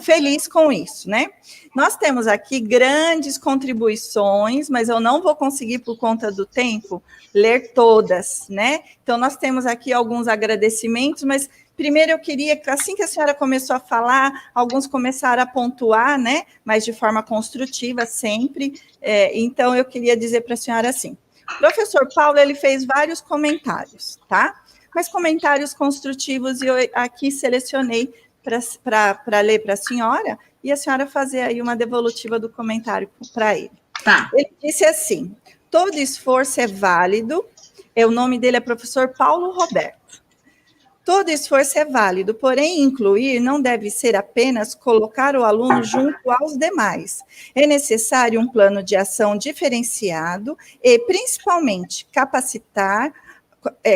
feliz com isso, né? Nós temos aqui grandes contribuições, mas eu não vou conseguir, por conta do tempo, ler todas, né? Então, nós temos aqui alguns agradecimentos, mas Primeiro, eu queria, assim que a senhora começou a falar, alguns começaram a pontuar, né? Mas de forma construtiva sempre. Então, eu queria dizer para a senhora assim: o professor Paulo, ele fez vários comentários, tá? Mas comentários construtivos, e eu aqui selecionei para ler para a senhora, e a senhora fazer aí uma devolutiva do comentário para ele. Tá. Ele disse assim: todo esforço é válido. O nome dele é professor Paulo Roberto. Todo esforço é válido, porém, incluir não deve ser apenas colocar o aluno junto aos demais. É necessário um plano de ação diferenciado e, principalmente,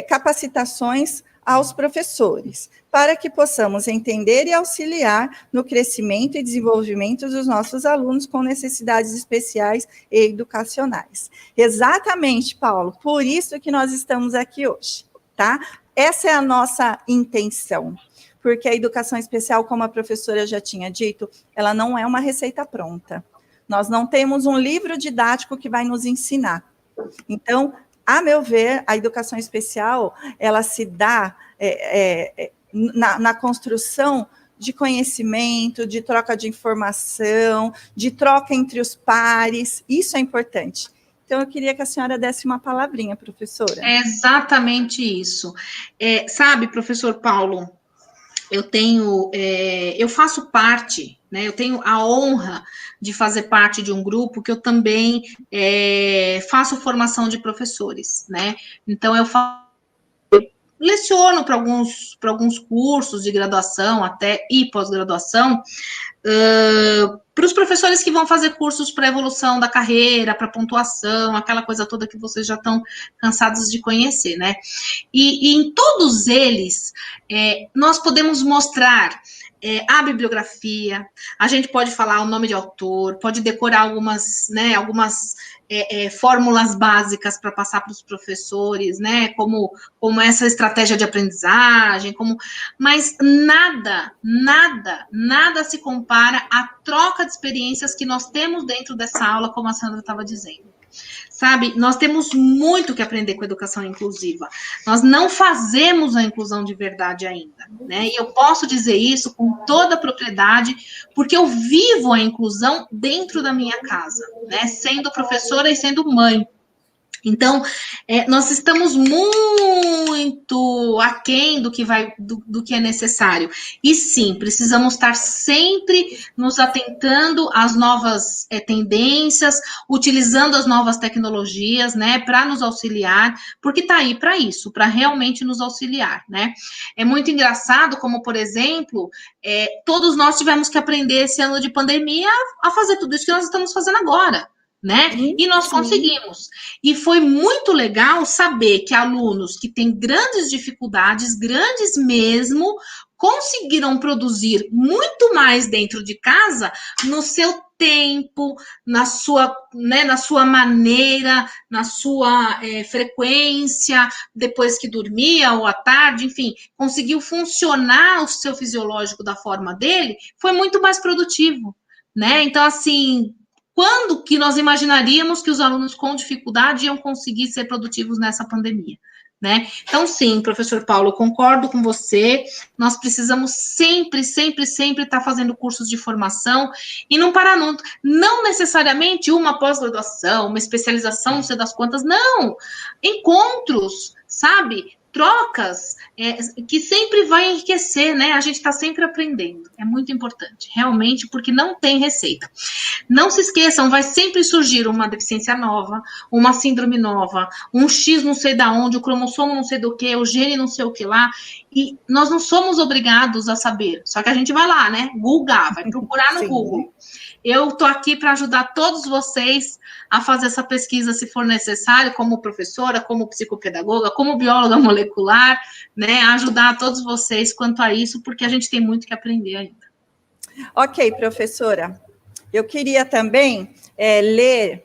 capacitações aos professores, para que possamos entender e auxiliar no crescimento e desenvolvimento dos nossos alunos com necessidades especiais e educacionais. Exatamente, Paulo, por isso que nós estamos aqui hoje, tá? Essa é a nossa intenção, porque a educação especial, como a professora já tinha dito, ela não é uma receita pronta. Nós não temos um livro didático que vai nos ensinar. Então, a meu ver, a educação especial, ela se dá na construção de conhecimento, de troca de informação, de troca entre os pares, isso é importante. Então, eu queria que a senhora desse uma palavrinha, professora. É exatamente isso. Sabe, professor Paulo, eu faço parte, né? Eu tenho a honra de fazer parte de um grupo que eu também faço formação de professores, né? Então, eu leciono para alguns cursos de graduação até e pós-graduação, para os professores que vão fazer cursos para evolução da carreira, para pontuação, aquela coisa toda que vocês já estão cansados de conhecer, né? E em todos eles, nós podemos mostrar a bibliografia, a gente pode falar o nome de autor, pode decorar algumas fórmulas básicas para passar para os professores, né, como essa estratégia de aprendizagem, mas nada se compara à troca de experiências que nós temos dentro dessa aula, como a Sandra estava dizendo. Sabe, nós temos muito que aprender com a educação inclusiva. Nós não fazemos a inclusão de verdade ainda, né? E eu posso dizer isso com toda a propriedade, porque eu vivo a inclusão dentro da minha casa, né? Sendo professora e sendo mãe. Então, nós estamos muito aquém do que é necessário. E sim, precisamos estar sempre nos atentando às novas tendências, utilizando as novas tecnologias, né, para nos auxiliar, porque está aí para isso, para realmente nos auxiliar, né? É muito engraçado como, por exemplo, todos nós tivemos que aprender esse ano de pandemia a fazer tudo isso que nós estamos fazendo agora, né? E nós conseguimos. E foi muito legal saber que alunos que têm grandes dificuldades, grandes mesmo, conseguiram produzir muito mais dentro de casa, no seu tempo, na sua maneira, na sua frequência, depois que dormia ou à tarde, enfim, conseguiu funcionar o seu fisiológico da forma dele, foi muito mais produtivo, né? Então, assim, quando que nós imaginaríamos que os alunos com dificuldade iam conseguir ser produtivos nessa pandemia, né? Então, sim, professor Paulo, concordo com você, nós precisamos sempre estar fazendo cursos de formação e não parar, não necessariamente uma pós-graduação, uma especialização, não sei das quantas, não, encontros, sabe? Trocas, que sempre vai enriquecer, né? A gente está sempre aprendendo, é muito importante, realmente, porque não tem receita. Não se esqueçam, vai sempre surgir uma deficiência nova, uma síndrome nova, um X não sei da onde, o cromossomo não sei do que, o gene não sei o que lá, e nós não somos obrigados a saber, só que a gente vai lá, né? Google, vai procurar no Google. Eu estou aqui para ajudar todos vocês a fazer essa pesquisa, se for necessário, como professora, como psicopedagoga, como bióloga molecular, né, ajudar todos vocês quanto a isso, porque a gente tem muito que aprender ainda. Ok, professora. Eu queria também ler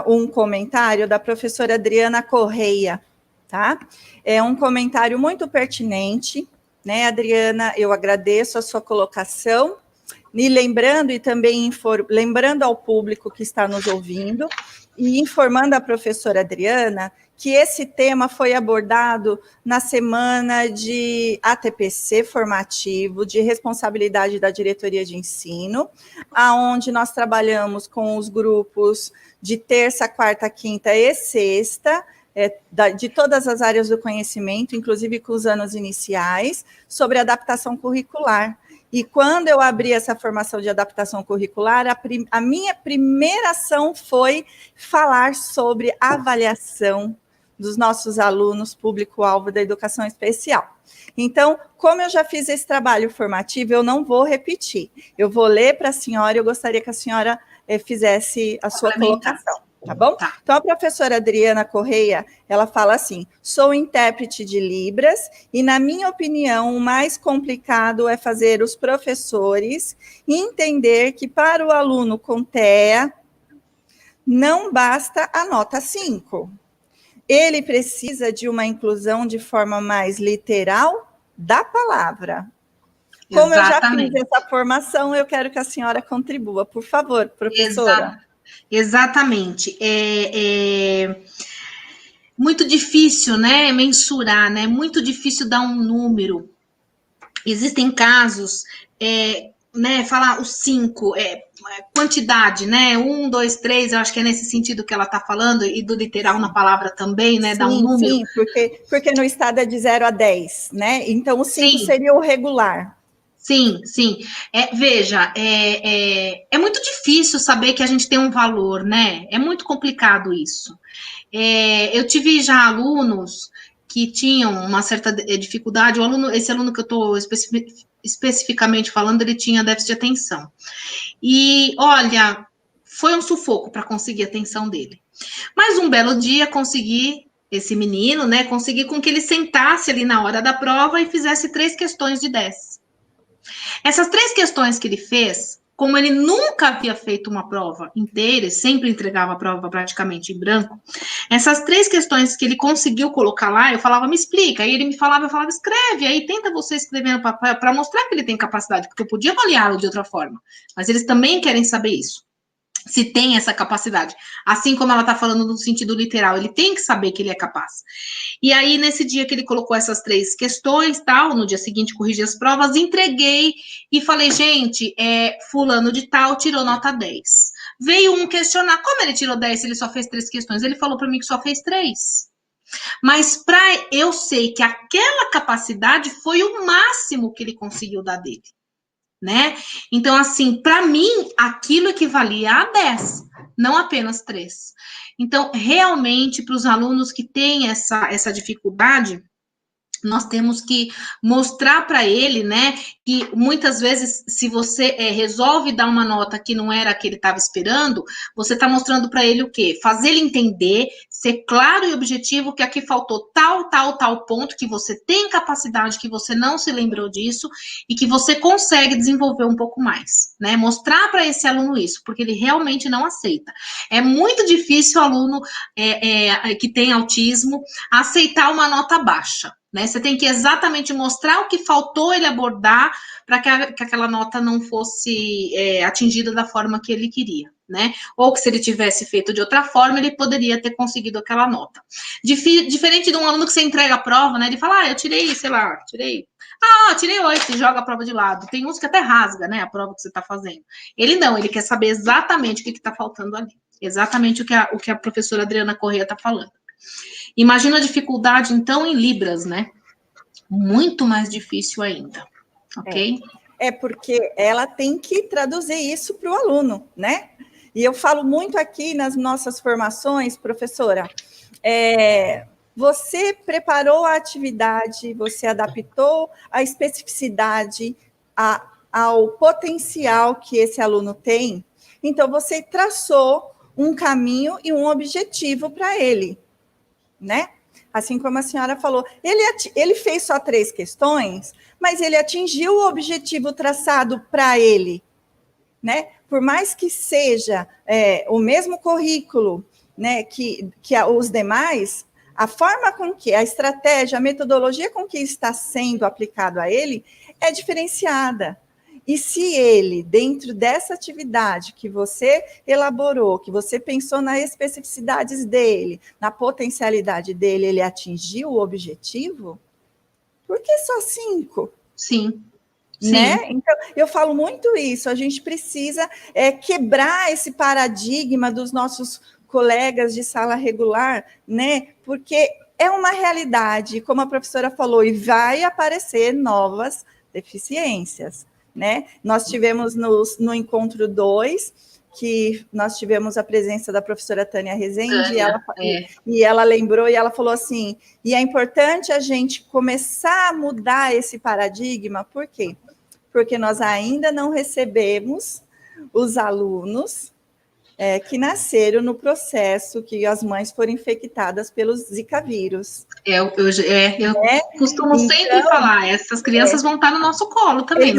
um comentário da professora Adriana Correia, tá? É um comentário muito pertinente, né, Adriana? Eu agradeço a sua colocação. E lembrando, e também lembrando ao público que está nos ouvindo, e informando a professora Adriana que esse tema foi abordado na semana de ATPC formativo, de responsabilidade da diretoria de ensino, aonde nós trabalhamos com os grupos de terça, quarta, quinta e sexta, de todas as áreas do conhecimento, inclusive com os anos iniciais, sobre adaptação curricular. E quando eu abri essa formação de adaptação curricular, a minha primeira ação foi falar sobre avaliação dos nossos alunos público-alvo da educação especial. Então, como eu já fiz esse trabalho formativo, eu não vou repetir. Eu vou ler para a senhora, eu gostaria que a senhora fizesse a sua colocação, tá bom? Tá. Então, a professora Adriana Correia, ela fala assim: sou intérprete de Libras e, na minha opinião, o mais complicado é fazer os professores entender que para o aluno com TEA não basta a nota 5. Ele precisa de uma inclusão de forma mais literal da palavra. Como Exatamente. Eu já fiz essa formação, eu quero que a senhora contribua. Por favor, professora. Exatamente. Muito difícil, né, mensurar, né? Muito difícil dar um número. Existem casos, né, falar os 5, quantidade, né, 1, 2, 3, eu acho que é nesse sentido que ela está falando, e do literal na palavra também, né, dar um número. Sim, porque no estado é de 0 a 10, né, então o 5 seria o regular. Sim. Veja, é muito difícil saber que a gente tem um valor, né, é muito complicado isso. Eu tive já alunos que tinham uma certa dificuldade, esse aluno que eu estou especificamente falando, ele tinha déficit de atenção. E, olha, foi um sufoco para conseguir a atenção dele. Mas um belo dia consegui, esse menino, né, consegui com que ele sentasse ali na hora da prova e fizesse 3 questões de 10. Essas 3 questões que ele fez, como ele nunca havia feito uma prova inteira, sempre entregava a prova praticamente em branco, essas 3 questões que ele conseguiu colocar lá, eu falava, me explica, aí ele me falava, eu falava, escreve, aí tenta você escrever para mostrar que ele tem capacidade, porque eu podia avaliá-lo de outra forma, mas eles também querem saber isso, se tem essa capacidade, assim como ela está falando no sentido literal, ele tem que saber que ele é capaz. E aí, nesse dia que ele colocou essas 3 questões, tal, no dia seguinte corrigi as provas, entreguei e falei, gente, fulano de tal tirou nota 10. Veio um questionar, como ele tirou 10 se ele só fez 3 questões? Ele falou para mim que só fez 3. Mas eu sei que aquela capacidade foi o máximo que ele conseguiu dar dele. Né? Então, assim, para mim, aquilo equivalia a 10, não apenas 3. Então, realmente, para os alunos que têm essa dificuldade, nós temos que mostrar para ele, né, que muitas vezes, se você resolve dar uma nota que não era a que ele estava esperando, você está mostrando para ele o quê? Fazer ele entender, ser claro e objetivo que aqui faltou tal ponto, que você tem capacidade, que você não se lembrou disso e que você consegue desenvolver um pouco mais, né? Mostrar para esse aluno isso, porque ele realmente não aceita. É muito difícil o aluno que tem autismo aceitar uma nota baixa. Né? Você tem que exatamente mostrar o que faltou ele abordar para que aquela nota não fosse atingida da forma que ele queria, né? Ou que se ele tivesse feito de outra forma, ele poderia ter conseguido aquela nota. Diferente de um aluno que você entrega a prova, né? Ele fala, eu tirei 8 e joga a prova de lado. Tem uns que até rasga, né, a prova que você está fazendo. Ele não, ele quer saber exatamente o que está faltando ali. Exatamente o que a professora Adriana Correia está falando. Imagina a dificuldade, então, em Libras, né? Muito mais difícil ainda, ok? Porque ela tem que traduzir isso para o aluno, né? E eu falo muito aqui nas nossas formações, professora, você preparou a atividade, você adaptou a especificidade ao potencial que esse aluno tem, então você traçou um caminho e um objetivo para ele, né? Assim como a senhora falou, ele fez só 3 questões, mas ele atingiu o objetivo traçado para ele, né? Por mais que seja o mesmo currículo, né, que os demais, a forma com que, a estratégia, a metodologia com que está sendo aplicado a ele é diferenciada. E se ele, dentro dessa atividade que você elaborou, que você pensou nas especificidades dele, na potencialidade dele, ele atingiu o objetivo, por que só 5? Sim. Né? Então, eu falo muito isso, a gente precisa quebrar esse paradigma dos nossos colegas de sala regular, né? Porque é uma realidade, como a professora falou, e vai aparecer novas deficiências, né? Nós tivemos no encontro 2, que nós tivemos a presença da professora Tânia Rezende, e ela lembrou, e ela falou assim, e é importante a gente começar a mudar esse paradigma, por quê? Porque nós ainda não recebemos os alunos que nasceram no processo que as mães foram infectadas pelos Zika vírus. Eu costumo sempre falar, essas crianças vão estar no nosso colo também.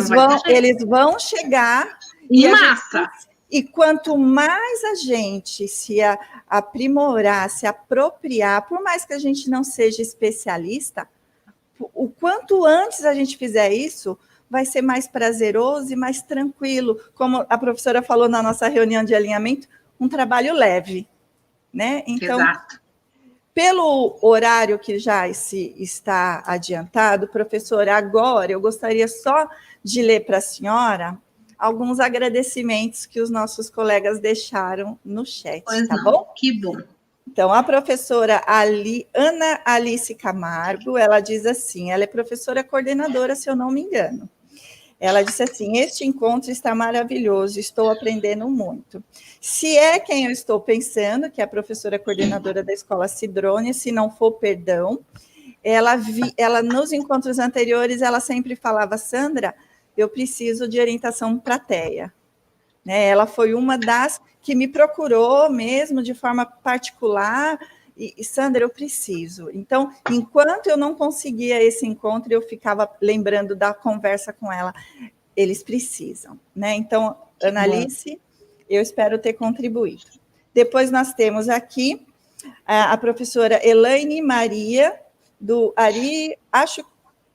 Eles vão chegar em massa. E quanto mais a gente se aprimorar, se apropriar, por mais que a gente não seja especialista, o quanto antes a gente fizer isso, vai ser mais prazeroso e mais tranquilo. Como a professora falou na nossa reunião de alinhamento, um trabalho leve, né? Então, exato. Pelo horário que já está adiantado, professora, agora eu gostaria só de ler para a senhora alguns agradecimentos que os nossos colegas deixaram no chat, tá bom? Que bom. Então, a professora Ana Alice Camargo, ela diz assim, ela é professora coordenadora, se eu não me engano. Ela disse assim, este encontro está maravilhoso, estou aprendendo muito. Se é quem eu estou pensando, que é a professora coordenadora da Escola Cidrone, se não for, perdão, ela nos encontros anteriores, ela sempre falava, Sandra, eu preciso de orientação para a TEA. Né? Ela foi uma das que me procurou mesmo de forma particular, e Sandra, eu preciso. Então, enquanto eu não conseguia esse encontro, eu ficava lembrando da conversa com ela. Eles precisam, né? Então, Ana Alice, eu espero ter contribuído. Depois nós temos aqui a professora Elaine Maria,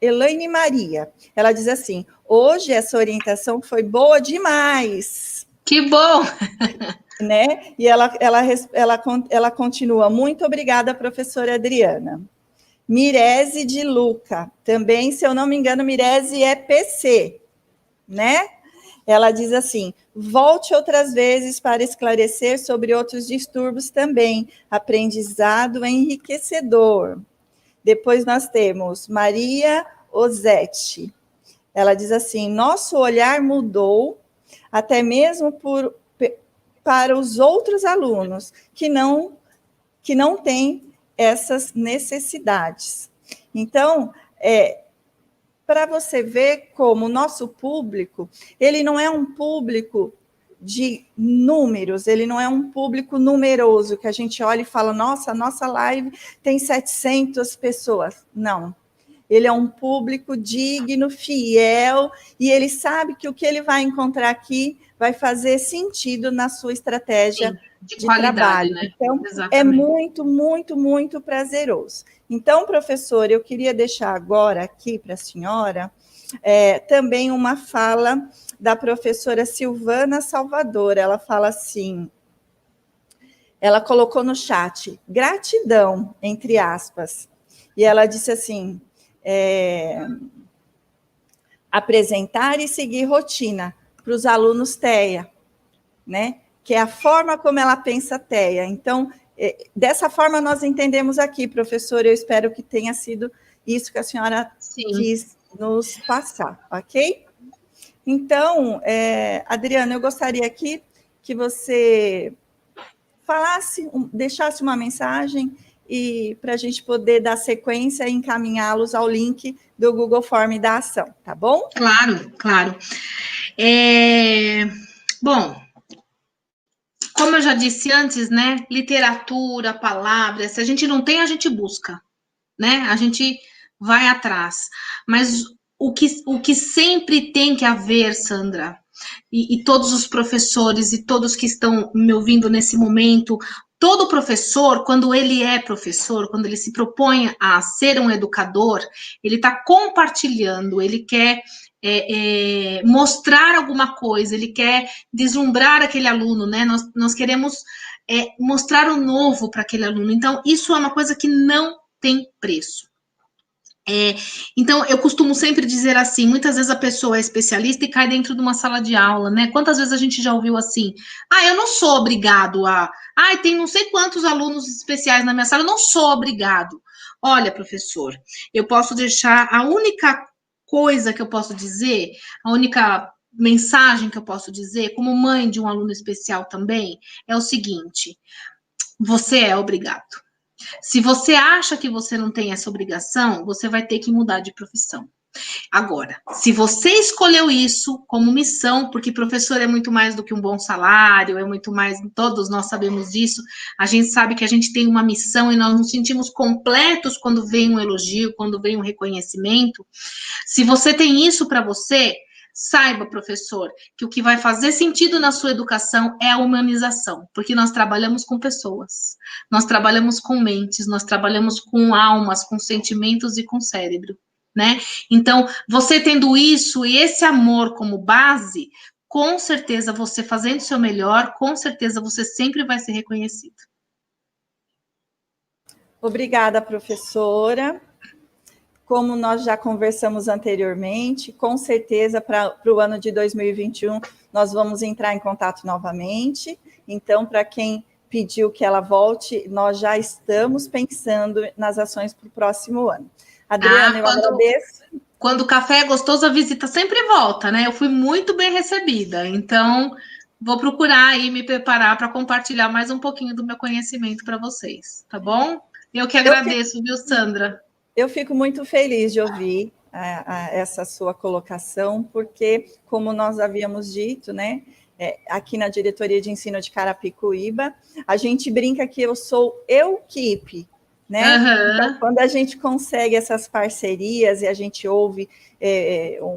Elaine Maria. Ela diz assim, hoje essa orientação foi boa demais. Que bom! Né? E ela continua, muito obrigada, professora Adriana. Mirese de Luca, também, se eu não me engano, Mirese é PC, né? Ela diz assim, volte outras vezes para esclarecer sobre outros distúrbios também, aprendizado enriquecedor. Depois nós temos Maria Osetti, ela diz assim, nosso olhar mudou, até mesmo para os outros alunos que não têm essas necessidades. Então, para você ver como o nosso público, ele não é um público de números, ele não é um público numeroso, que a gente olha e fala, nossa, a nossa live tem 700 pessoas. Não. Ele é um público digno, fiel, e ele sabe que o que ele vai encontrar aqui vai fazer sentido na sua estratégia de trabalho. Né? Então, exatamente. É muito, muito, muito prazeroso. Então, professora, eu queria deixar agora aqui para a senhora também uma fala da professora Silvana Salvador. Ela fala assim, ela colocou no chat, gratidão, entre aspas, e ela disse assim, apresentar e seguir rotina para os alunos TEA, né? Que é a forma como ela pensa TEA. Então, dessa forma nós entendemos aqui, professora, eu espero que tenha sido isso que a senhora quis nos passar, ok? Então, Adriana, eu gostaria aqui que você falasse, deixasse uma mensagem e para a gente poder dar sequência e encaminhá-los ao link do Google Form da ação, tá bom? Claro, claro. Bom, como eu já disse antes, né, literatura, palavras, se a gente não tem, a gente busca, né, a gente vai atrás, mas o que sempre tem que haver, Sandra, e todos os professores e todos que estão me ouvindo nesse momento, todo professor, quando ele é professor, quando ele se propõe a ser um educador, ele está compartilhando, ele quer mostrar alguma coisa, ele quer deslumbrar aquele aluno, né? Nós queremos mostrar o novo para aquele aluno. Então, isso é uma coisa que não tem preço. Então, eu costumo sempre dizer assim, muitas vezes a pessoa é especialista e cai dentro de uma sala de aula, né? Quantas vezes a gente já ouviu assim, eu não sou obrigado tem não sei quantos alunos especiais na minha sala, eu não sou obrigado. Olha, professor, eu posso deixar, a única coisa que eu posso dizer, a única mensagem que eu posso dizer, como mãe de um aluno especial também, é o seguinte, você é obrigado. Se você acha que você não tem essa obrigação, você vai ter que mudar de profissão. Agora, se você escolheu isso como missão, porque professor é muito mais do que um bom salário, é muito mais, todos nós sabemos disso, a gente sabe que a gente tem uma missão e nós nos sentimos completos quando vem um elogio, quando vem um reconhecimento. Se você tem isso para você, saiba, professor, que o que vai fazer sentido na sua educação é a humanização, porque nós trabalhamos com pessoas, nós trabalhamos com mentes, nós trabalhamos com almas, com sentimentos e com cérebro, né? Então, você tendo isso e esse amor como base, com certeza você fazendo o seu melhor, com certeza você sempre vai ser reconhecido. Obrigada, professora. Como nós já conversamos anteriormente, com certeza para o ano de 2021 nós vamos entrar em contato novamente. Então, para quem pediu que ela volte, nós já estamos pensando nas ações para o próximo ano. Adriana, eu agradeço. Quando o café é gostoso, a visita sempre volta, né? Eu fui muito bem recebida, então vou procurar aí me preparar para compartilhar mais um pouquinho do meu conhecimento para vocês, tá bom? Eu que agradeço, viu, Sandra? Eu fico muito feliz de ouvir essa sua colocação, porque, como nós havíamos dito, né, aqui na Diretoria de Ensino de Carapicuíba, a gente brinca que eu sou equipe, né? Uhum. Então, quando a gente consegue essas parcerias e a gente ouve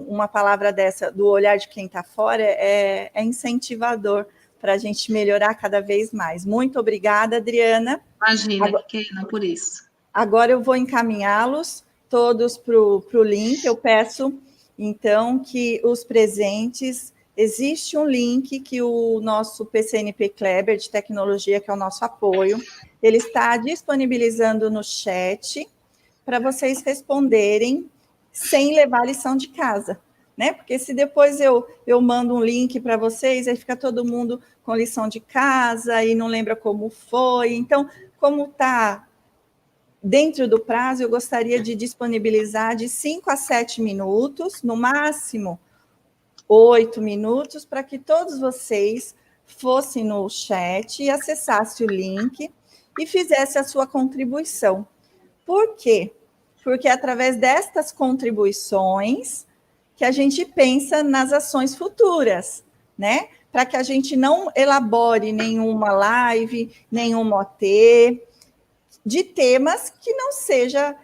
uma palavra dessa do olhar de quem está fora, é incentivador para a gente melhorar cada vez mais. Muito obrigada, Adriana. Imagina, que não por isso. Agora eu vou encaminhá-los todos para o link. Eu peço, então, que os presentes... Existe um link que o nosso PCNP Kleber de Tecnologia, que é o nosso apoio, ele está disponibilizando no chat para vocês responderem sem levar lição de casa, né? Porque se depois eu mando um link para vocês, aí fica todo mundo com lição de casa e não lembra como foi. Então, como está dentro do prazo, eu gostaria de disponibilizar de 5 a 7 minutos, no máximo 8 minutos, para que todos vocês fossem no chat e acessassem o link e fizessem a sua contribuição. Por quê? Porque é através destas contribuições que a gente pensa nas ações futuras, né? Para que a gente não elabore nenhuma live, nenhuma OT, de temas que não seja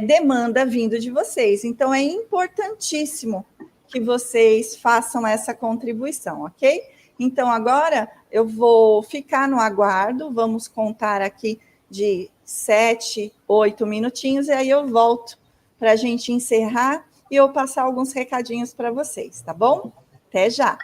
demanda vindo de vocês. Então, é importantíssimo que vocês façam essa contribuição, ok? Então, agora eu vou ficar no aguardo, vamos contar aqui de 7, 8 minutinhos, e aí eu volto para a gente encerrar e eu passar alguns recadinhos para vocês, tá bom? Até já!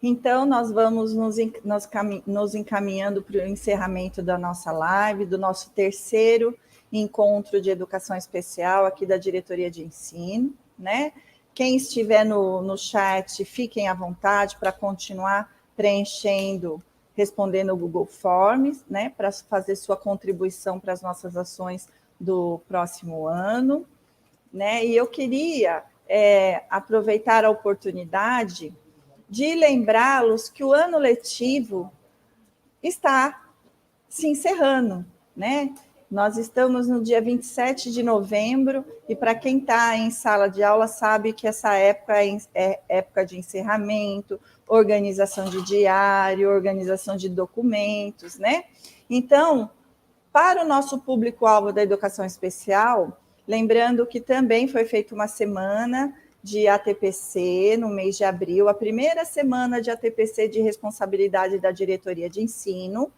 Então, nós vamos nos encaminhando para o encerramento da nossa live, do nosso terceiro encontro de educação especial aqui da Diretoria de Ensino, né? Quem estiver no chat, fiquem à vontade para continuar preenchendo, respondendo o Google Forms, né? Para fazer sua contribuição para as nossas ações do próximo ano, né? E eu queria aproveitar a oportunidade de lembrá-los que o ano letivo está se encerrando, né? Nós estamos no dia 27 de novembro, e para quem está em sala de aula sabe que essa época é época de encerramento, organização de diário, organização de documentos, né? Então, para o nosso público-alvo da educação especial, lembrando que também foi feita uma semana de ATPC no mês de abril, a primeira semana de ATPC de responsabilidade da Diretoria de Ensino,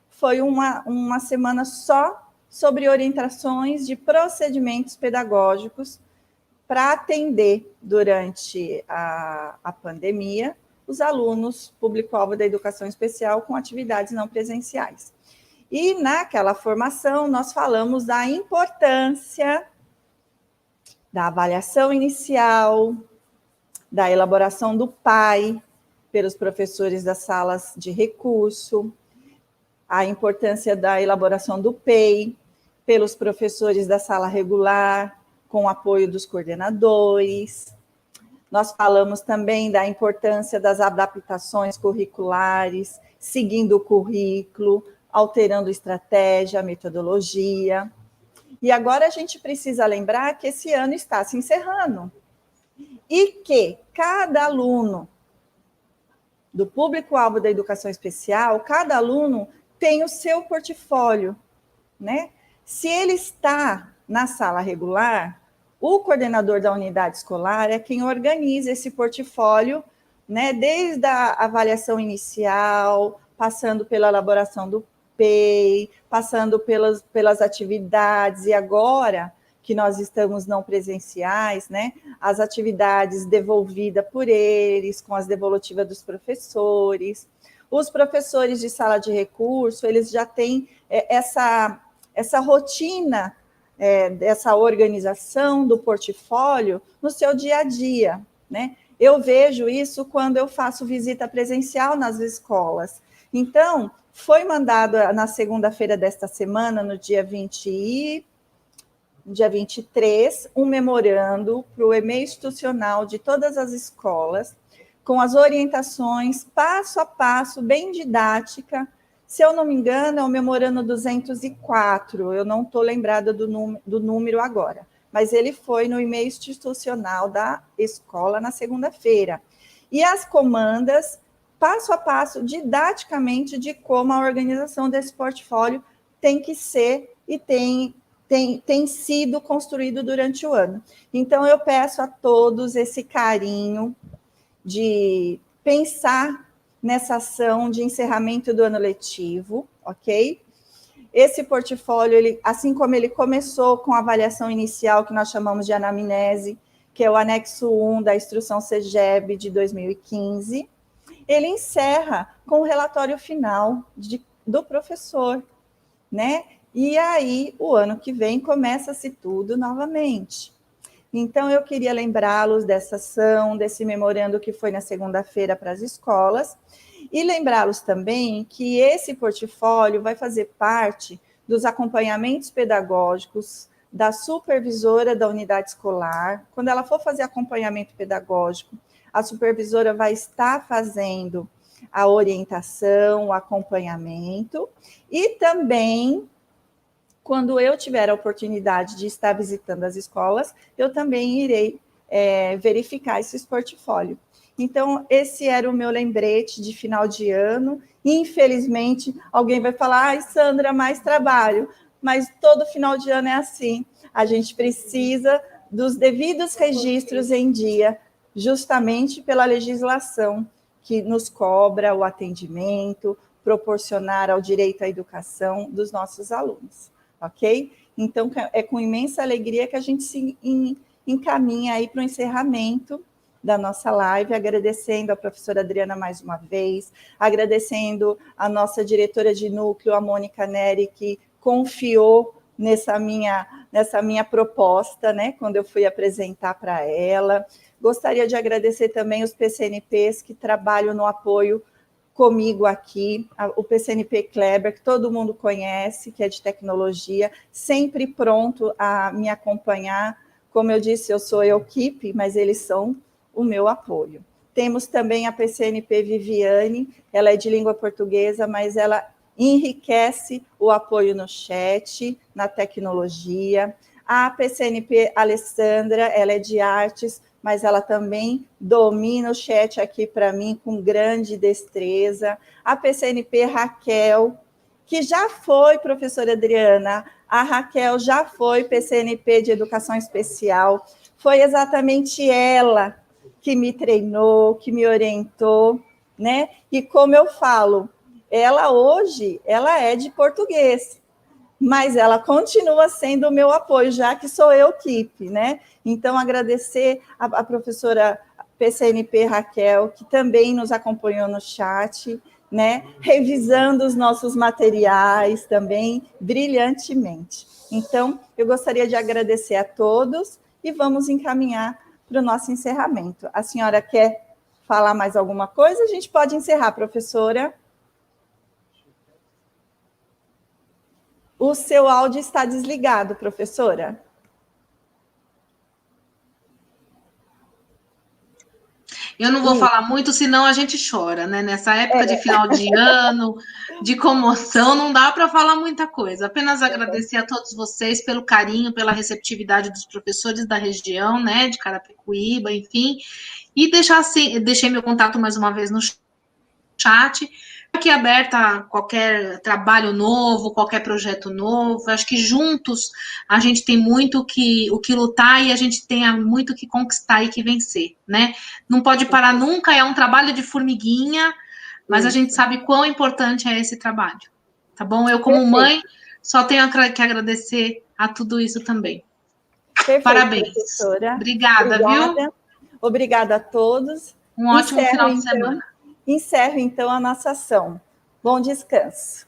foi uma semana só sobre orientações de procedimentos pedagógicos para atender, durante a pandemia, os alunos público-alvo da educação especial com atividades não presenciais. E naquela formação, nós falamos da importância da avaliação inicial, da elaboração do PAI pelos professores das salas de recurso, a importância da elaboração do PEI pelos professores da sala regular, com o apoio dos coordenadores. Nós falamos também da importância das adaptações curriculares, seguindo o currículo, alterando estratégia, metodologia. E agora a gente precisa lembrar que esse ano está se encerrando e que cada aluno do público-alvo da educação especial, cada aluno tem o seu portfólio, né? Se ele está na sala regular, o coordenador da unidade escolar é quem organiza esse portfólio, né? Desde a avaliação inicial, passando pela elaboração do PEI, passando pelas atividades, e agora que nós estamos não presenciais, né, as atividades devolvidas por eles, com as devolutivas dos professores. Os professores de sala de recurso, eles já têm essa rotina, dessa organização do portfólio no seu dia a dia, né? Eu vejo isso quando eu faço visita presencial nas escolas. Então, foi mandado na segunda-feira desta semana, no dia 23, um memorando para o e-mail institucional de todas as escolas, com as orientações passo a passo, bem didática. Se eu não me engano, é o memorando 204, eu não estou lembrada do número agora, mas ele foi no e-mail institucional da escola na segunda-feira. E as comandas, passo a passo, didaticamente, de como a organização desse portfólio tem que ser e tem sido construído durante o ano. Então, eu peço a todos esse carinho de pensar nessa ação de encerramento do ano letivo, ok? Esse portfólio, assim como ele começou com a avaliação inicial, que nós chamamos de anamnese, que é o anexo 1 da instrução CEGEB de 2015, ele encerra com o relatório final do professor, né? E aí, o ano que vem, começa-se tudo novamente. Então, eu queria lembrá-los dessa ação, desse memorando que foi na segunda-feira para as escolas, e lembrá-los também que esse portfólio vai fazer parte dos acompanhamentos pedagógicos da supervisora da unidade escolar. Quando ela for fazer acompanhamento pedagógico, a supervisora vai estar fazendo a orientação, o acompanhamento, e também, quando eu tiver a oportunidade de estar visitando as escolas, eu também irei verificar esses portfólios. Então, esse era o meu lembrete de final de ano. Infelizmente, alguém vai falar, ai, Sandra, mais trabalho. Mas todo final de ano é assim. A gente precisa dos devidos registros em dia, justamente pela legislação que nos cobra o atendimento, proporcionar ao direito à educação dos nossos alunos, ok? Então, é com imensa alegria que a gente se encaminha aí para o encerramento da nossa live, agradecendo a professora Adriana mais uma vez, agradecendo a nossa diretora de núcleo, a Mônica Neri, que confiou nessa minha proposta, né, quando eu fui apresentar para ela. Gostaria de agradecer também os PCNPs que trabalham no apoio comigo aqui, o PCNP Kleber, que todo mundo conhece, que é de tecnologia, sempre pronto a me acompanhar. Como eu disse, eu sou equipe, mas eles são o meu apoio. Temos também a PCNP Viviane, ela é de língua portuguesa, mas ela enriquece o apoio no chat, na tecnologia. A PCNP Alessandra, ela é de artes, mas ela também domina o chat aqui para mim com grande destreza. A PCNP Raquel, que já foi, professora Adriana, a Raquel já foi PCNP de Educação Especial, foi exatamente ela que me treinou, que me orientou, né? E como eu falo, ela hoje, ela é de português, mas ela continua sendo o meu apoio, já que sou eu equipe, né? Então, agradecer a professora PCNP Raquel, que também nos acompanhou no chat, né? Revisando os nossos materiais também brilhantemente. Então, eu gostaria de agradecer a todos e vamos encaminhar para o nosso encerramento. A senhora quer falar mais alguma coisa? A gente pode encerrar, professora. O seu áudio está desligado, professora. Eu não vou falar muito, senão a gente chora, né? Nessa época de final de ano, de comoção, não dá para falar muita coisa. Apenas agradecer a todos vocês pelo carinho, pela receptividade dos professores da região, né? De Carapicuíba, enfim. E deixei meu contato mais uma vez no chat. Aqui aberta a qualquer trabalho novo, qualquer projeto novo. Acho que juntos a gente tem muito o que lutar e a gente tem muito o que conquistar e que vencer, né? Não pode parar nunca, é um trabalho de formiguinha, mas a gente sabe quão importante é esse trabalho, tá bom? Eu, como mãe, só tenho que agradecer a tudo isso também. Perfeito, parabéns. Professora. Obrigada, viu? Obrigada a todos. Um ótimo final de semana. Encerro, então, a nossa ação. Bom descanso.